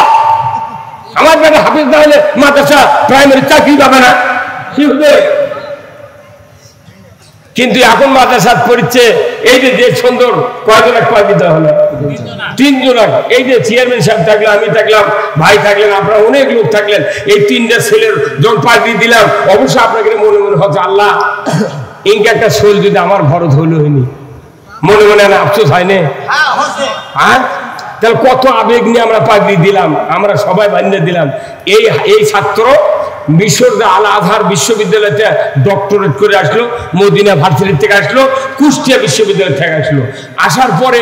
আমার বেটা হাফিজ না হলে মাদ্রাসা প্রাইমারি চাকরি পাবে না, কি হবে? কিন্তু এখন মাদ্রাসা পড়ছে, এই যে সুন্দর কয়জন পাগড়ি দেওয়া হলো? 3 জন। এই যে চেয়ারম্যান সাহেব থাকলেন, আমি থাকলাম, ভাই থাকলেন, আপনারা অনেক লোক থাকলেন, এই 3টা ছেলের যখন পাগড়ি দিলাম, অবশ্যই আপনাকে মনে মনে হচ্ছে আল্লাহ ইনকে একটা সোল যদি আমার ভরত হইল হয়নি, মনে মনে আফসোস হয়নি? হ্যাঁ, তাহলে কত আবেগ নিয়ে আমরা পাগড়ি দিলাম, আমরা সবাই বানিয়ে দিলাম। এই ছাত্র মিশর আল আজহার বিশ্ববিদ্যালয়তে ডক্টরেট করে আসলো, মদিনা ভার্সিটি থেকে আসলো, কুষ্টিয়া বিশ্ববিদ্যালয় থেকে আসলো। আসার পরে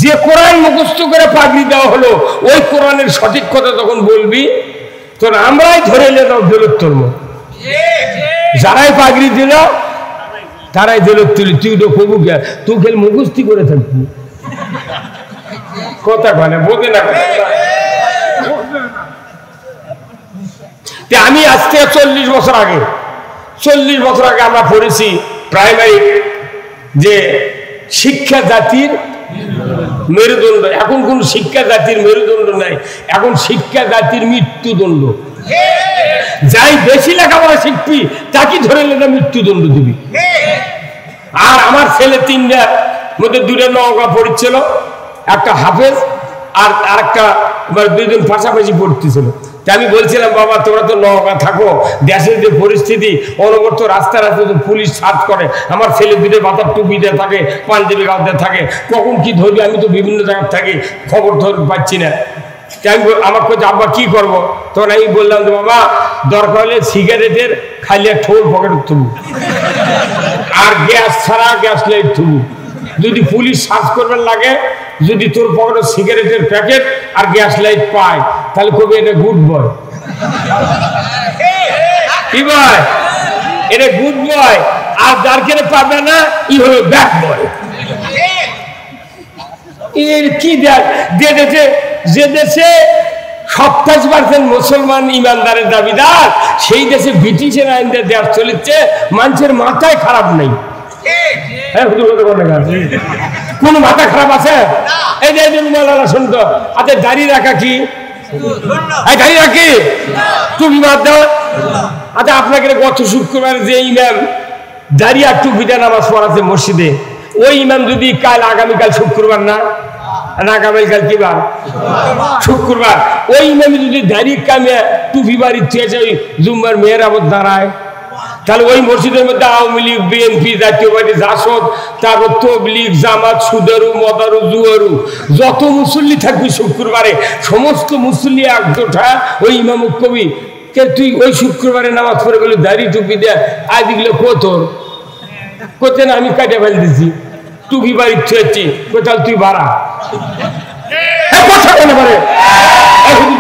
যে কোরআন মুখস্থ করে পাগড়ি দেওয়া হলো, ওই কোরআনের সঠিক কথা তখন বলবি, তোর আমরাই ধরে এলে দাও জেলত তুলব। যারাই পাগড়ি দিল তারাই জেলত তুলি। তুই তো কবু গে, তুই খেল মুখস্থি করে থাকবি। কথা মানে বোঝে না, আমি আজ থেকে 40 বছর আগে আমরা পড়েছি প্রাইমারি যে শিক্ষা জাতির মেরুদণ্ড। এখন কোন শিক্ষা জাতির মেরুদণ্ড নাই, এখন শিক্ষা জাতির মৃত্যুদণ্ড। যাই বেশি লেখাপড়া শিখবি তাকে ধরে লেখা মৃত্যুদণ্ড দিবি। আর আমার ছেলে 3টার মধ্যে 2টা নওগাঁ পড়ছিল, একটা হাফেজ আর আরেকটা 2জন পাশাপাশি পড়তেছিল। আমি বলছিলাম বাবা তোমরা তো নওগাঁ থাকো, দেশের যে পরিস্থিতি অনবরত রাস্তায় পুলিশ সার্চ করে, আমার ছেলে 2টা মাথার টুপিতে থাকে, পাঞ্জাবি গাঁদে থাকে, কখন কি ধরবি আমি তো বিভিন্ন জায়গায় থাকি, খবর পাচ্ছি না। আমি আমার কাছে আব্বা কি করবো? তখন আমি বললাম যে বাবা দরকার হলে সিগারেটের খালি ঠোল পকেটে থুবু, আর গ্যাস ছাড়া গ্যাস লাইট থুবু। যদি পুলিশ সার্চ করবার লাগে, যদি তোর পকেটে সিগারেটের প্যাকেট আর গ্যাস লাইট পায়, তাহলে কবি এটা গুড বয়। কি বয়? এটা গুড বয়। আর যার কেনে পাবে না ই হলো ব্যাড বয়। এর কি দেখ যে দেশে 27% মুসলমান ইমানদারের দাবিদার, সেই দেশে ব্রিটিশের আইন দেশ চলেছে, মানুষের মাথায় খারাপ নেই। কোন মাথা খারাপ আছে? এই যে শুনতো আচ্ছা দাড়ি রাখা কি? দাড়ি রাখি টুপি বাদ দাও। আচ্ছা আপনাকে গত শুক্রবার যে ইমাম দাড়ি আর টুপিটা নামাজ পড়াচ্ছে মসজিদে, ওই ইমাম যদি আগামীকাল শুক্রবার না আগামীকাল কি বার? শুক্রবার। ওই ইমাম যদি দাড়ি কামে টুপি বাড়ি থুয়েছে ওই জুম্মার মেয়ের আবার দাঁড়ায়, তাহলে ওই মসজিদের মধ্যে আওয়ামী লীগ, বিএনপি, জাতীয় পার্টি, জাসদ, তারপর তবলিগ, জামাত, সুদারু, মদারু, জুয়ারু, যত মুসল্লি থাকবি শুক্রবারে সমস্ত মুসল্লি একজোটা ওই ইমাম কবি কে তুই ওই শুক্রবারে নামাজ পড়ে গেলে দাড়ি টুপি দেয় আজ এগুলো কোথর কোথায় না আমি কাটে ফেল দিছি, টুপি বাড়ি ছুঁয়েছি, কোথাও তুই বাড়া কথা বলে পারে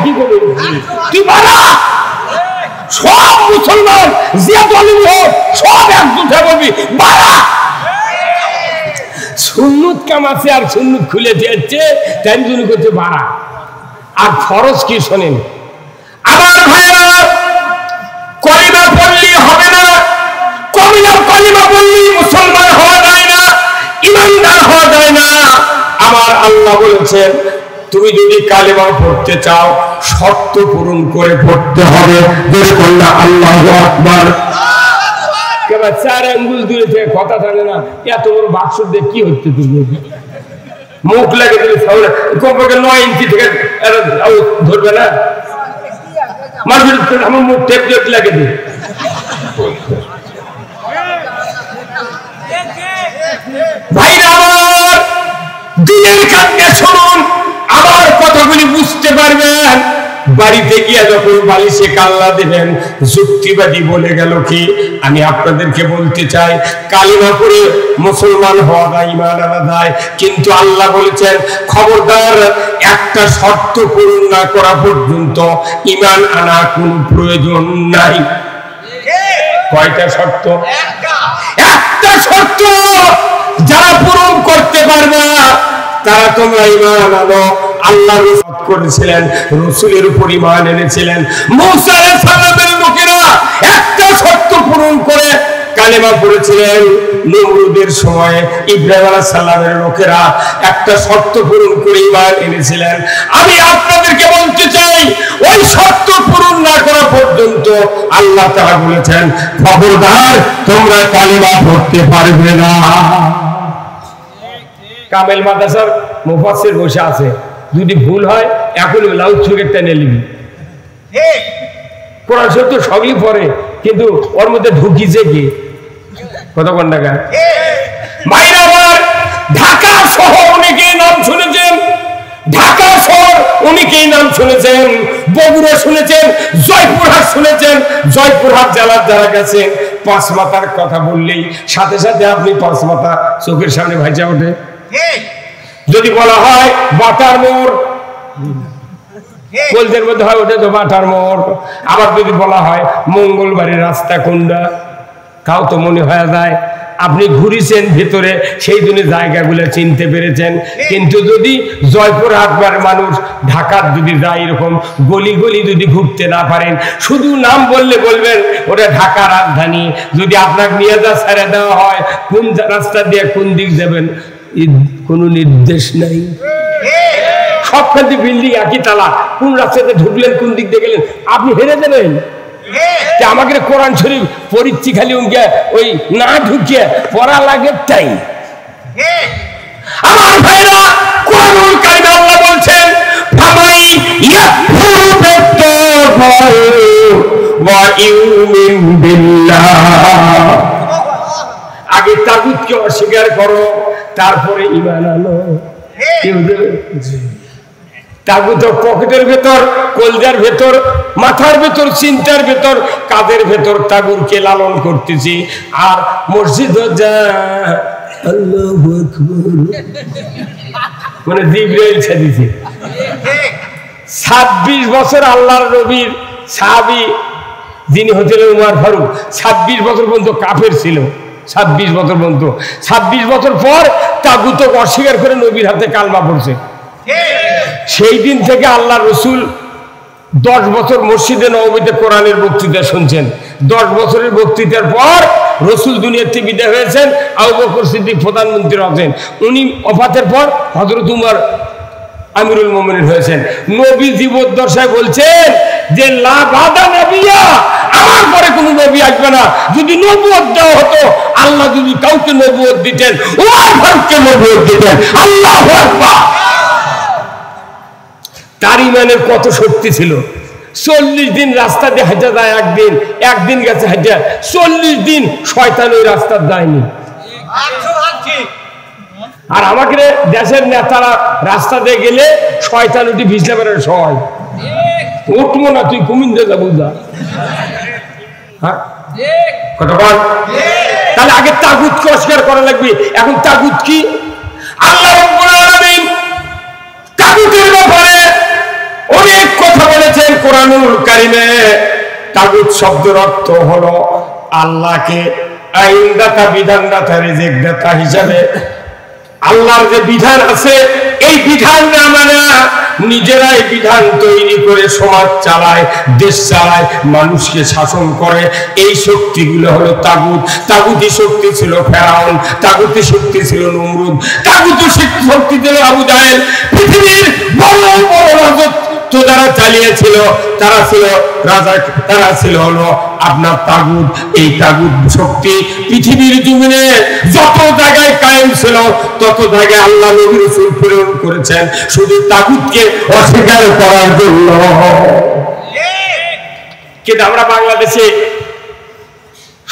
কি করবি তুই বাড়া। সব মুসলমান যে দলই হোক সব একজোট বলবি বাড়া। সুন্নত কাম আছে আর সুন্নত খুলে দিয়েছে তাই জন্য করছে বাড়া। আর ফরজ কি শোনেন আমার ভাইরা, কলিমা পড়লেই হবে না, কলিমা পড়লেই মুসলমান হওয়া যায় না, ইমানদার হওয়া যায় না। আমার আল্লাহ বলেছেন তুমি যদি কালেমা পড়তে চাও শর্ত পূরণ করে পড়তে হবে। আল্লাহু আকবার। কেবল 4 আঙ্গুল দূরে থেকে কথা থাকে না, এত বড় বাক্স দিয়ে কি হচ্ছে? তুমি মুখ লাগে দিলে কমপক্ষে 9 ইঞ্চি থেকে ধরবে না, আমার মুখ টেপ টেপ লাগে দিই। ভাইরা আমার দিনের কাছে শুনুন, আমার কথাগুলি বুঝতে পারবেন। বাড়িতে গিয়ে যখন বালিশে কাল্লা দেবেন যুক্তিবাদী বলে গেল কি, আমি আপনাদেরকে বলতে চাই কালিমা পড়ে মুসলমান হওয়া যায়, ঈমান আনা যায়, কিন্তু আল্লাহ বলেছেন খবরদার একটা শর্ত পূরণ না করা পর্যন্ত ঈমান আনা কোনো প্রয়োজন নাই। কয়টা শর্ত? একটা শর্ত যারা পূরণ করতে পারবে না তারা তোমরা ঈমান আনো। আল্লাহ রসুল করেছিলেন, রসুলের উপর ঈমান এনেছিলেন। মূসা আলাইহিস সালামের লোকেরা একটা শর্ত পূরণ করে কালেমা পড়েছিলেন। নমরুদের সময় ইব্রাহিম আলাইহিস সালামের লোকেরা একটা শর্ত পূরণ করে ঈমান এনেছিলেন। আমি আপনাদেরকে বলতে চাই ওই শর্ত পূরণ না করা পর্যন্ত আল্লাহ তাআলা বলেছেন খবরদার তোমরা কালেমা পড়তে পারবে না। কামেল মাদ্রাসার মুফাসসির বসে আছে, যদি ভুল হয় এখন লাউড স্পিকার টেনে নিবি। কোরআন শরীফ তো সবই পড়ে, কিন্তু ওর মধ্যে ঢুকিছে কি কত কোন টাকা? মাইরা আমার ঢাকা শহর অনেকেই নাম শুনেছেন, ঢাকা শহর অনেকেই নাম শুনেছেন, বগুড়া শুনেছেন, জয়পুরহাট শুনেছেন। জয়পুরহাট জেলার যারা গেছেন পাঁচ মাথার কথা বললেই সাথে সাথে আপনি পাঁচ মাথা চোখের সামনে ভাইজা ওঠে। যদি বলা হয় বাটার মোড়, কলজের মধ্যে হয় ওঠে তো বাটার মোড়। আবার যদি বলা হয় মঙ্গলবাড়ির রাস্তা কোনটা, তাও তো মনে হয়ে যায়। আপনি ঘুরেছেন ভেতরে, সেই জন্য জায়গাগুলো চিনতে পেরেছেন। কিন্তু যদি জয়পুরহাটের মানুষ ঢাকার যদি যায় এরকম গলি গলি যদি ঘুরতে না পারেন, শুধু নাম বললে বলবেন ওটা ঢাকা রাজধানী। যদি আপনাকে নিয়ে যা ছেড়ে দেওয়া হয়, কোন রাস্তা দিয়ে কোন দিক যাবেন কোনো নির্দেশ নাই। সবখানে বিল্ডিং একই তালা, কোন রাস্তাতে ঢুকলেন কোন দিক দিয়ে গেলেন আপনি হেরে দেবেন। আমাকে কোরআন শরীফ পড়িচ্ছি খালি ওই না ঢুকিয়ে পড়া লাগে তাই। আমার ভাইরা, কোরআনুল কারীমে আল্লাহ বলছেন ফামাই ইয়াকফুরু বিত-তাগুত ওয়া ইউমিন বিল্লাহ। আগে তাগুতকে অস্বীকার করো, তারপরে ঈমান আনো। তাগুত পকেটের ভেতর, কলজার ভেতর, মাথার ভেতর, চিন্তার ভেতর, কাদের ভেতর তাগুতকে লালন করতেছি। আর মসজিদ যা আল্লাহু আকবার মানে জিবরাইল ছাড়িয়েছে। 26 বছর আল্লাহর নবীর সাহাবী যিনি হচ্ছিলেন উমর ফারুক, 26 বছর পর্যন্ত কাফের ছিল। 26 বছর পর্যন্ত, 26 বছর পর তাগুত অস্বীকার করে নবীর হাতে কালমা পড়ছে। সেই দিন থেকে আল্লাহ রসুল 10 বছর মসজিদে নববীতে কোরআনের বক্তৃতা শুনছেন। 10 বছরের বক্তৃতার পর রসুল দুনিয়ার থেকে বিদায় হয়েছেন। আবু বকর সিদ্দিক প্রধানমন্ত্রী হয়েছেন। উনি ওফাতের পর হযরত উমর আমিরুল মুমিনিন হয়েছেন। নবী জীবদ্দশায় বলছেন যে লা বাদা নবিয়া, আমার পরে কোন নবী আসবে না। যদি নবুয়ত দেওয়া হতো, আল্লাহ যদি কাউকে নবুয়ত দিতেন, উমর ফারুককে নবুয়ত দিতেন। আল্লাহু আকবার। তার ঈমানের কত শক্তি ছিল। 40 দিন রাস্তা দিয়ে হেঁটে যায়, একদিন গেছে হেঁটে, 40 দিন শয়তান ওই রাস্তা যায়নি। আর আমাকে দেশের নেতারা রাস্তা দিয়ে গেলে শয়তান উঠি ভিজতে পারে, সবাই উঠবো না, তুই কুমিন্দে যাবো যা। হ্যাঁ কতক্ষণ? তাহলে আগে তাগুতকে অস্বীকার করা লাগবে। এখন তাগুত কি? আল্লাহ রাব্বুল আলামিন তাগুতের ব্যাপারে অনেক কথা বলেছেন কোরআনুল কারীমে। তাগুত শব্দের অর্থ হলো আল্লাহকে আইনদাতা, বিধানদাতা, রিজিকদাতা হিসাবে আল্লাহর যে বিধান আছে এই বিধান না মানে নিজেরাই বিধান তৈরি করে সমাজ চালায়, দেশ চালায়, মানুষকে শাসন করে, এই শক্তিগুলো হলো তাগুত। তাগুতি শক্তি ছিল ফেরাউন, তাগুতি শক্তি ছিল নমরুদ, তাগুতি শক্তি ছিল আবু জাহেল। পৃথিবীর বড় বড় রাজত্ব যারা চালিয়েছিল তারা ছিল রাজা, তারা ছিল হলো আপনার তাগুত। এই তাগুত শক্তি পৃথিবীর জমিনে যত জায়গায় কায়েম ছিল তত জায়গায় আল্লাহ নবী রাসূল প্রেরণ করেছেন শুধু তাগুতকে অস্বীকার করার জন্য। কিন্তু আমরা বাংলাদেশে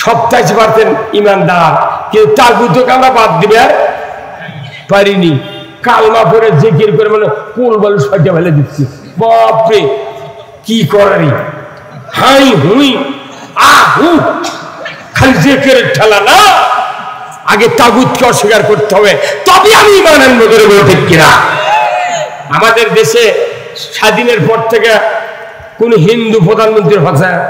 27% ইমানদার, কিন্তু তাগুতকে আমরা বাদ দিবে আর পারিনি। কালমা পড়ে জিকির করে মানে কোল বল সজ্জা ফেলে দিচ্ছি। বাপরে কি করারি, হাই হুই আহু, খালি জিকিরের ঠেলা না। আগে তাগুতকে অস্বীকার করতে হবে, তবে আমি ঈমান আনবো। করে বলে ঠিক কিনা? আমাদের দেশে স্বাধীনের পর থেকে কোন হিন্দু প্রধানমন্ত্রী হচ্ছে না,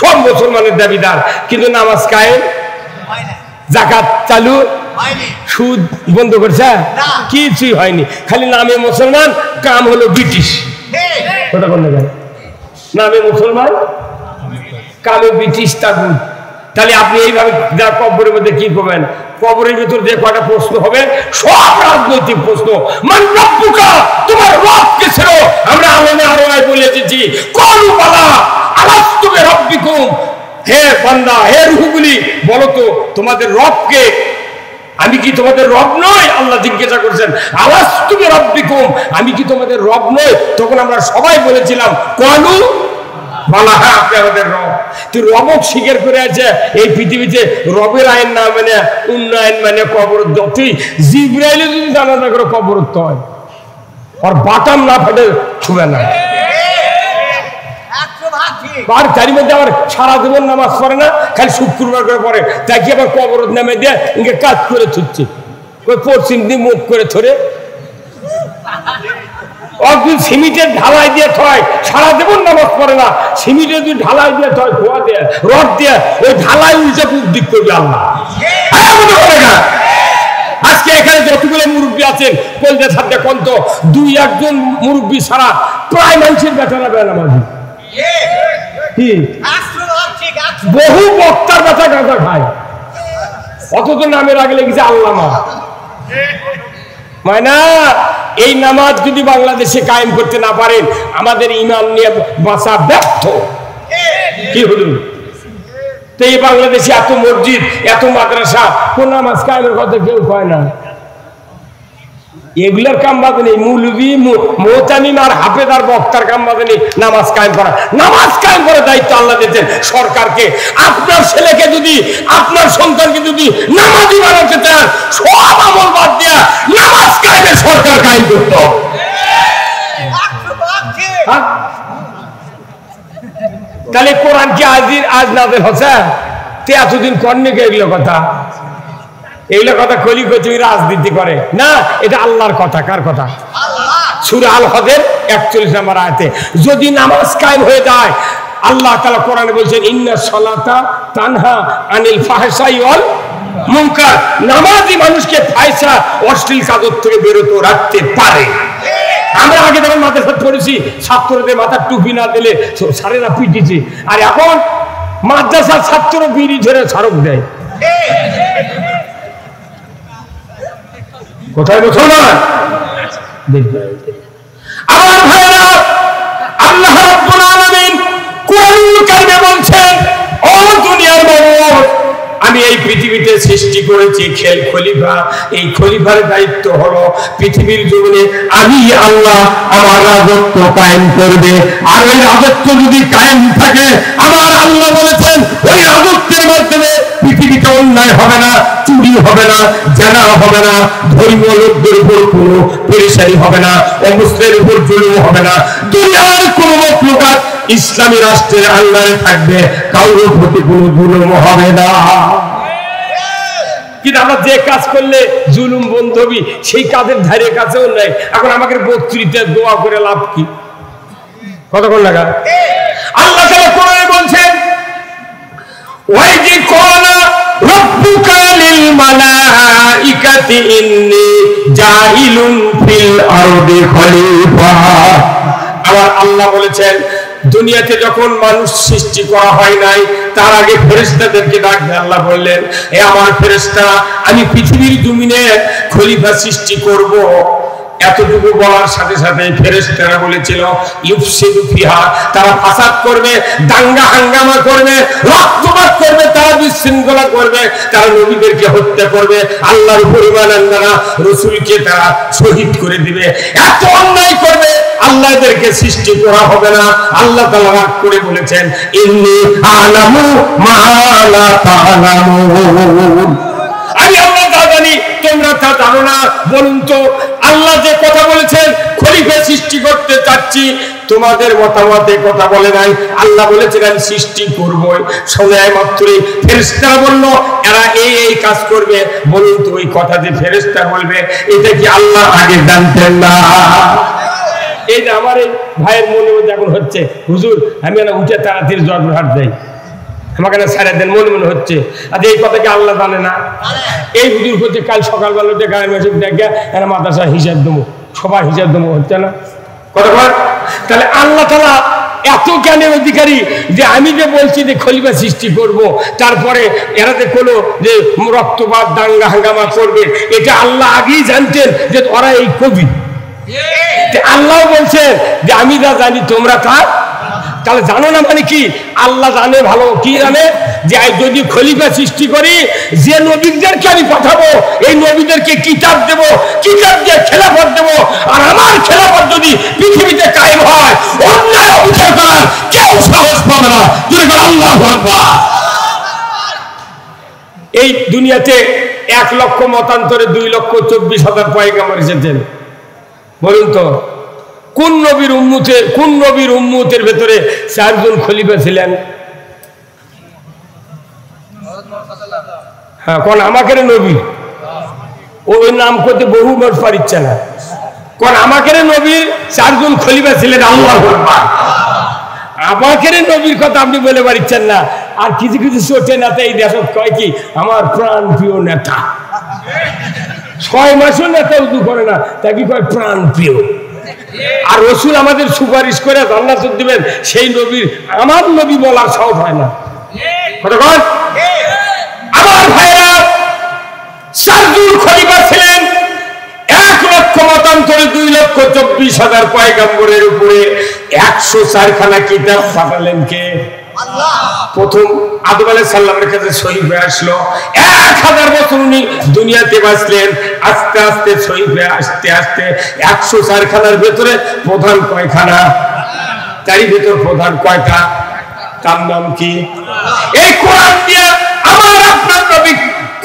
সব মুসলমানের দাবিদার, কিন্তু নামাজ কায়েম, যাকাত চালু, সুদ বন্ধ করছে, কিছুই হয়নি। খালি নামে মুসলমান, কাম হলো ব্রিটিশ। কথা বলতে গেল নামে মুসলমান, কামে ব্রিটিশ তাগুত। তাহলে আপনি এইভাবে যা কবরের মধ্যে কি করবেন? কবরের ভিতর যে কয়টা প্রশ্ন হবে সব রাজনৈতিক প্রশ্ন। মান রব্বুকা, তোমার রব কে ছিল? আমরা আলাদা আরোয় বলে এসেছি কলু বালা আলাস্তু বিরাব্বিকুম, হে বান্দা, হে রূহগুলি বলো তো তোমাদের রব কে? আমি কি তোমাদের রব নই? আল্লাহ জিজ্ঞাসা করছেন আলাস্তু বিরাব্বিকুম, আমি কি তোমাদের রব নই? তখন আমরা সবাই বলেছিলাম কলু বালা, হ্যাঁ আপনি আমাদের রব। তুই রবক স্বীকার করে আছে এই পৃথিবীতে রবের আইন না মানে উন্নয়ন মানে কবর। তুই জিবরাইলে যদি জানাজা করে কবরত্ব হয়, আর বাটাম না ফাটে ছুবে না। আর তার মধ্যে আবার সারা জীবন নামাজ পড়ে না, খালি শুক্রবার করে পড়ে, তাই কি আবার কবরত নামে দিয়ে ইনকে কাজ করে ছুটছে, ওই পশ্চিম দিয়ে মুখ করে ধরে অর্জুন সিমিটের ঢালাই দিয়ে থয়, সারা জীবন নামাজ পড়ে না, সিমিটের যদি ঢালাই দিয়ে থয়, খোয়া দিয়ে রড দিয়ে ওই ঢালাই উল্টে পূব দিক করবে আল্লাহ। আজকে এখানে যতগুলো মুরব্বী আছেন কলজা ছাড়তে কন্ত, দুই একজন মুরব্বী ছাড়া প্রায় মানুষের বেচারা বেনামাজি। কি বহু বক্তার বেচা গাঁজা খায়, অথচ নামের আগে লেগেছে আল্লামা। মায়না এই নামাজ যদি বাংলাদেশে কায়েম করতে না পারেন, আমাদের ইমান নিয়ে বাঁচা ব্যর্থ। কি হলো তো এই বাংলাদেশে এত মসজিদ, এত মাদ্রাসা, কোন নামাজ কায়েমের কথা কেউ কয় না। এগুলোর কাম বাদে নেই, মৌলবী মোহতামিম আর হাফেজ আর বক্তার কাম বাদে নেই নামাজ কায়েম করা। নামাজ কায়েম করার দায়িত্ব আল্লাহ দিয়েছেন সরকারকে। আপনার ছেলেকে যদি, আপনার সন্তানকে যদি নামাজি বানাতে চান, সব আমল বাদ দেয়া নামাজ কায়েমে সরকার কায়েম করত। তাহলে কোরআন কি আজ নাযিল হচ্ছে? এতদিন কর্ণে এগুলো কথা, এইগুলো কথা কলি তুমি রাজনীতি করে না, এটা আল্লাহর কথা। কার কথা? সূরা আল হদের 41 নম্বর আয়াতে যদি নামাজ কায়েম হয়ে যায়, আল্লাহ তাআলা কোরআনে বলছেন ইন্নাস সালাতা তানহা আনিল ফাহশাই ওয়াল মুনকার, নামাজি মানুষকে ফাহশা অশ্লীল কাজ থেকে বিরত রাখতে পারে। আমরা আগে যখন মাদ্রাসা পড়েছি, ছাত্রদের মাথার টুপি না দিলে স্যারেরা পিটিছে, আর এখন মাদ্রাসার ছাত্র বিড়ি ধরে ছাড়ক দেয়। কোথায় মুসলমান? আমার ভাইরা, আল্লাহ রাব্বুল আলামিন কোরআনুল কারীমে বলছেন, ও দুনিয়ার মানুষ, আমি এই পৃথিবীতে সৃষ্টি করেছি খলিফা। এই খলিফার দায়িত্ব হলো পৃথিবীর জমিনে আমি আল্লাহ আমার রাজত্ব কায়েম করবে। আর ওই রাজত্ব যদি কায়েম থাকে, আমার আল্লাহ বলেছেন ওই রাজত্বের মাধ্যমে পৃথিবীতে অন্যায় হবে না, চুরি হবে না, জানা হবে না, ধর্মীয় লোকদের উপর কোনো পেরেশানি হবে না, অমুসলিমের উপর জুলুম হবে না, দুনিয়ার কোনো প্রকার ইসলামী রাষ্ট্রের আন্ডারে থাকবে, কারোর প্রতি কোনো জুলুম হবে না। কিন্তু আমরা যে কাজ করলে জুলুম বন্ধ হবে, সেই কাজের ধারে কাছেও নাই। এখন আমাকে বক্তৃতা দোয়া করে লাভ কি? কতক্ষণ লাগা? আল্লাহ তাআলা কোরআনে বলছেন, ওয়াইদি কোনা রব্বুকা লিল মালাইকাতি ইন্নী জাইলুন ফিল আরদি খলিফা। আমার আল্লাহ বলেছেন, দুনিয়াতে যখন মানুষ সৃষ্টি করা হয় নাই, তার আগে ফেরেশতাদেরকে ডাকতে আল্লাহ বললেন, হে আমার ফেরেশতা, আমি পৃথিবীর জমিনে খলিফা সৃষ্টি করব। এতটুকু বলার সাথে সাথে ফেরেশতারা বলেছিল ইউফসিদু ফিহা, তারা ফাসাদ করবে, দাঙ্গা হাঙ্গামা করবে, রক্তপাত করবে, তারা বিশৃঙ্খলা করবে, তারা নবীদেরকে হত্যা করবে, আল্লাহর পরিমাণান্দারা রাসূলকে তারা শহীদ করে দিবে, এত অন্যায় করবে। আল্লাহ এদেরকে সৃষ্টি করা হবে না। আল্লাহ তাআলা রাগ করে বলেছেন, ইন্নী আলামু মা লা তা'লামুন, আমি আল্লাহ তা জানি, তোমরা তা জানো না। বলুন তো, আল্লাহ যে কথা বলেছেন খলিফা সৃষ্টি করতে চাচ্ছি, তোমাদের মতামতে কথা বলে নাই। আল্লাহ বলেছেন আমি সৃষ্টি করবো। শোনায় মাত্রই ফেরেশতারা বলল এরা এই কাজ করবে। বলুন তো, ওই কথা যে ফেরেশতা বলবে, এটা কি আল্লাহ আগে জানতেন না? এই যে আমার এই ভাইয়ের মনের মধ্যে এখন হচ্ছে, হুজুর আমি না উঠে তাড়াতাড়ি জয়পুরহাট যাই, আমাকে না সারা দিন মনে মনে হচ্ছে। আচ্ছা, এই কথা কি আল্লাহ জানে না? এই হুজুর হচ্ছে কাল সকালবেলা গায়ের মেসেজ দেখে এরা মাদ্রাসা হিসাব দেবো, সবার হিসাব দেবো, হচ্ছে না কতবার? তাহলে আল্লাহ তাআলা এত জ্ঞানের অধিকারী যে আমি যে বলছি যে খলিফা সৃষ্টি করব, তারপরে এরা যে কোনো যে রক্তপাত দাঙ্গা হাঙ্গামা করবে, এটা আল্লাহ আগেই জানতেন যে ওরা এই কবি। আল্লাহ বলছে যে আমি যা জানি তোমরা তা তাহলে জানো না, মানে কি? আল্লাহ জানে ভালো। কি জানে? যে যদি খলিফা সৃষ্টি করি, যে নবীদেরকে আমি পাঠাবো, এই নবীদেরকে কিতাব দেব, কিতাব দিয়ে খেলাফত দেব। আর আমার খেলাফত যদি পৃথিবীতে কায়েম হয়, অন্যায় অবিচার করার কেউ সাহস পাবে না। আল্লাহু আকবার। এই দুনিয়াতে 1 লক্ষ মতান্তরে 2,24,000 পয়গাম্বর এসেছেন। বলুন তো, কোন নবীর উম্মতের ভেতরে 4 জন খলিফা ছিলেন? হ্যাঁ, কোন আমাকে নবী ওই নাম করতে বহু মানুষ পারিচ্ছে না। কারণ আমাকে নবীর 4 জন খলিফা ছিলেন। আল্লাহু আকবার। আমাকে নবীর কথা আপনি বলে পারছেন না। আর কিছু কিছু চোটে নেতা এই দেশ কয় কি আমার প্রাণ প্রিয় নেতা, 6 মাসও নেতা উদু করে না, তাকে কয় প্রাণ প্রিয়। আর রসুল আমাদের সুপারিশ করে জান্নাত দিবেন, সেই নবীর আমার নবী বলার সাহস হয় না। আমার ভাইরা 4 জন খলিফা ছিলেন, 1 লক্ষ মতান্তরে 2,24,000 পয়গম্বরের উপরে 104 খানা কিতাব পাঠালেন কে? আল্লাহ। প্রথম আদম আলাইহিস সালামের কাছে সহি হয়ে আসলো, 1000 বছর উনি দুনিয়াতে বাঁচলেন। আস্তে আস্তে সহি হয়ে আসতে আসতে 104 খানার ভেতরে প্রধান কয়খানা? তারই ভেতর প্রধান কয়টা? তার নাম কি? এই কোরআন দিয়ে আমার আপনার নবী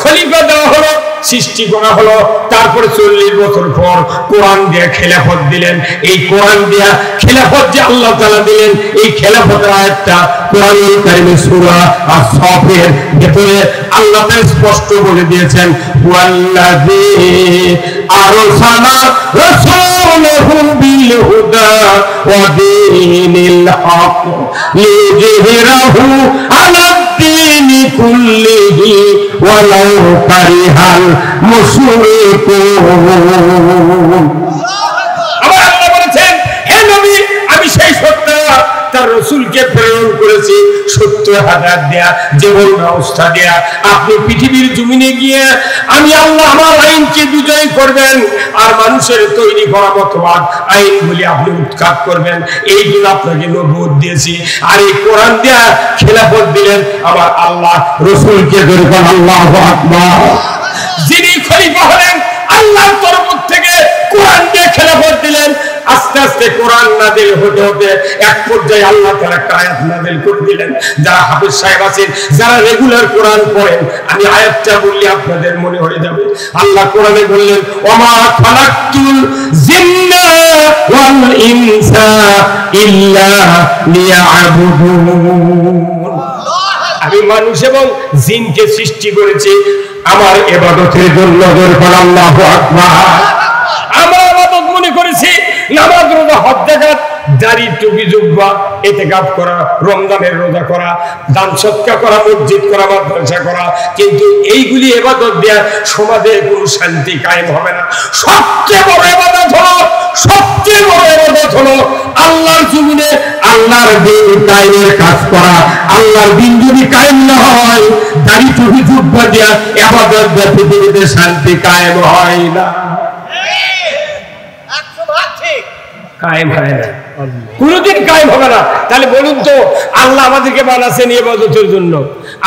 খলিফা দেওয়া হলো, সৃষ্টি করা হলো। তারপরে 40 বছর পর কোরআন দিয়ে খেলাফত দিলেন। এই কোরআন দিয়ে খেলাফত যে আল্লাহ তাআলা দিলেন, এই খেলাফতের আয়াতটা কোরআনুল কারীমের সূরা আস-সাফের ভিতরে আল্লাহ তাআলা স্পষ্ট বলে দিয়েছেন, ওয়াল্লাযী আরসালা রাসূলাহু বিল হুদা ওয়া দীনিল হক লিযুহরিহু আলা দ্বীনি কুল্লিহি ওয়ালাউ কারিহাল মুশরিকুন। আমার আল্লাহ বলেছেন, হে নবী, আমি সেই সত্য তার রাসূলকে প্রেরণ করেছি 70,000 দেয়া, জীবন ব্যবস্থা দেয়া। আপনি পৃথিবীর জমিনে গিয়ে আমি আল্লাহ আমার আইনকে বিজয়ী করবেন, আর মানুষের তৈরি করা মতবাদ আইনগুলি আপনি উৎখাত করবেন। এই জন্য আপনাকে নবুয়ত দিয়েছি। আর এই কোরআন দেয়া খেলাফত দিলেন আমার আল্লাহ রাসূলকে। দরকার আল্লাহু আকবার। যিনি খলিফা হলেন আল্লাহর তরফ থেকে কোরআন দিয়ে খেলাফত দিলেন। আস্তে আস্তে কোরআন নাযিল হতে হতে এক পর্যায়ে আল্লাহ তাআলা একটা আয়াত নাযিল করে দিলেন। যারা হাফেজ সাহেব আছেন, যারা রেগুলার কোরআন পড়েন, আমি আয়াতটা বললে আপনাদের মনে হয়ে যাবে। আল্লাহ কোরআনে বললেন, ওমা খালাকতুল জিন্না ওয়াল ইনসা ইল্লা লিয়াবুদুন। আমি মানুষ এবং জিনকে সৃষ্টি করেছি আমার ইবাদতের জন্য। দরকার আল্লাহু আকবার। আমরা ইবাদত মনে করেছি নামাজ, রোজা, হজ, যাকাত, দাড়ি, টুপি, জুব্বা, ইতিকাফ করা, রমজানের রোজা করা, দান সদকা করা, মসজিদ করা, মাদ্রাসা করা। কিন্তু এইগুলি ইবাদত দেয়া সমাজে কোনো শান্তি কায়েম হবে না। সবচেয়ে বড় ইবাদত হলো, সবচেয়ে বড় ইবাদত হলো আল্লাহর জমিনে আল্লাহর দিন কায়েমের কাজ করা। আল্লাহর দিন যদি কায়েম না হয়, দাড়ি, টুপি, জুব্বা দেয়া ইবাদত দিয়ে পৃথিবীতে শান্তি কায়েম হয় না, কায়েম হয় না, কোনদিন কায়েম হবে না। তাহলে বলুন তো, আল্লাহ আমাদেরকে বানাচ্ছেন ইবাদতের জন্য।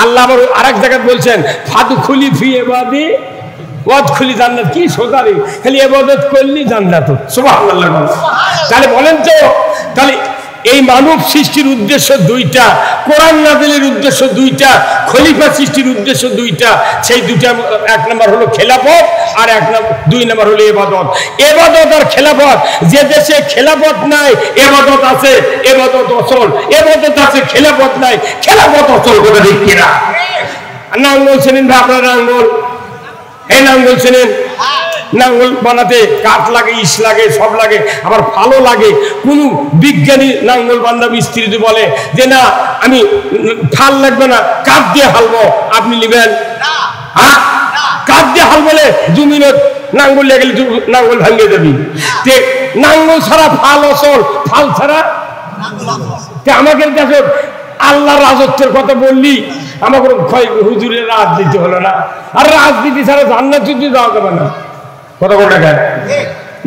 আল্লাহ আবার আরেক জায়গায় বলছেন, ফাদখুলি ফি ইবাদি ওয়াদখুলি জান্নাত। কি সোজা রে, খালি ইবাদত করলি জান্নাত। সুবহানাল্লাহ। তাহলে বলেন তো, তাহলে এই মানব সৃষ্টির উদ্দেশ্য দুইটা, কোরআন নাযিলের উদ্দেশ্য দুইটা, খলিফা সৃষ্টির উদ্দেশ্য দুইটা। সেই দুইটা, 1 নম্বর হলো খেলাফত, আর 2 নম্বর হলো ইবাদত। ইবাদত আর খেলাফত, যে দেশে খেলাফত নাই ইবাদত আছে, ইবাদত অচল। ইবাদত আছে, খেলাফত নাই, খেলাফত অচল। কথা ঠিক কিনা? নাঙ্গল চেনেন ভাই আপনারা? নাঙ্গল, এই নাঙ্গল চেনেন? নাঙ্গল বানাতে কাঠ লাগে, ইস লাগে, সব লাগে। আমার ভালো লাগে, কোন বিজ্ঞানী নাঙ্গল বান্দা মিস্ত্রি বলে যে না, আমি ফাল লাগবে না, কাঠ দিয়ে হালবো, আপনি নেবেন? হ্যাঁ, কাঠ দিয়ে হাল বলে 2 মিনিট নাঙ্গল লেগে গেলে নাঙ্গল ভাঙিয়ে যাবি। নাঙ্গল ছাড়া ফাল অচল, ফাল ছাড়া আমাকে দেখো। আল্লাহ রাজত্বের কথা বললি, আমাকে হুজুরের রাজনীতি হলো না। আর রাজনীতি ছাড়া জান্নাত যদি যাওয়া যাবে না। কথা বলে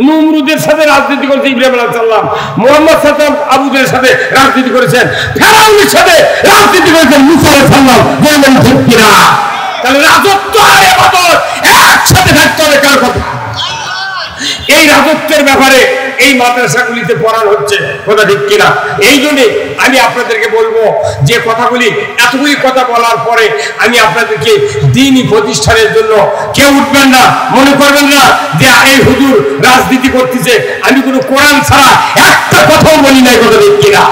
নমরুদের সাথে রাজনীতি করেছে ইব্রাহিম আলাইহিস সালাম, মুহাম্মদ সাল্লাল্লাহু আলাইহি ওয়াসাল্লাম আবুদের সাথে রাজনীতি করেছেন, ফেরাউনের সাথে রাজনীতি করেছেন মুসা আলাইহিস সালাম। বলেন ঠিক কিনা? তাহলে রাজত্ব আর ইবাদত একসাথে থাকতে হবে। কার কথা? এই রাজত্বের ব্যাপারে এই মাদ্রাসাগুলিতে পড়ানো হচ্ছে। কথা ঠিক কিনা? এই জন্য আমি আপনাদেরকে বলবো যে কথাগুলি, এতগুলি কথা বলার পরে আমি আপনাদেরকে দ্বীনি প্রতিষ্ঠানের জন্য কেউ উঠবেন না, মনে করবেন না যে এই হুজুর রাজনীতি করতেছে। আমি কোনো কোরআন ছাড়া একটা কথাও বলি নাই। কথা ঠিক কিনা?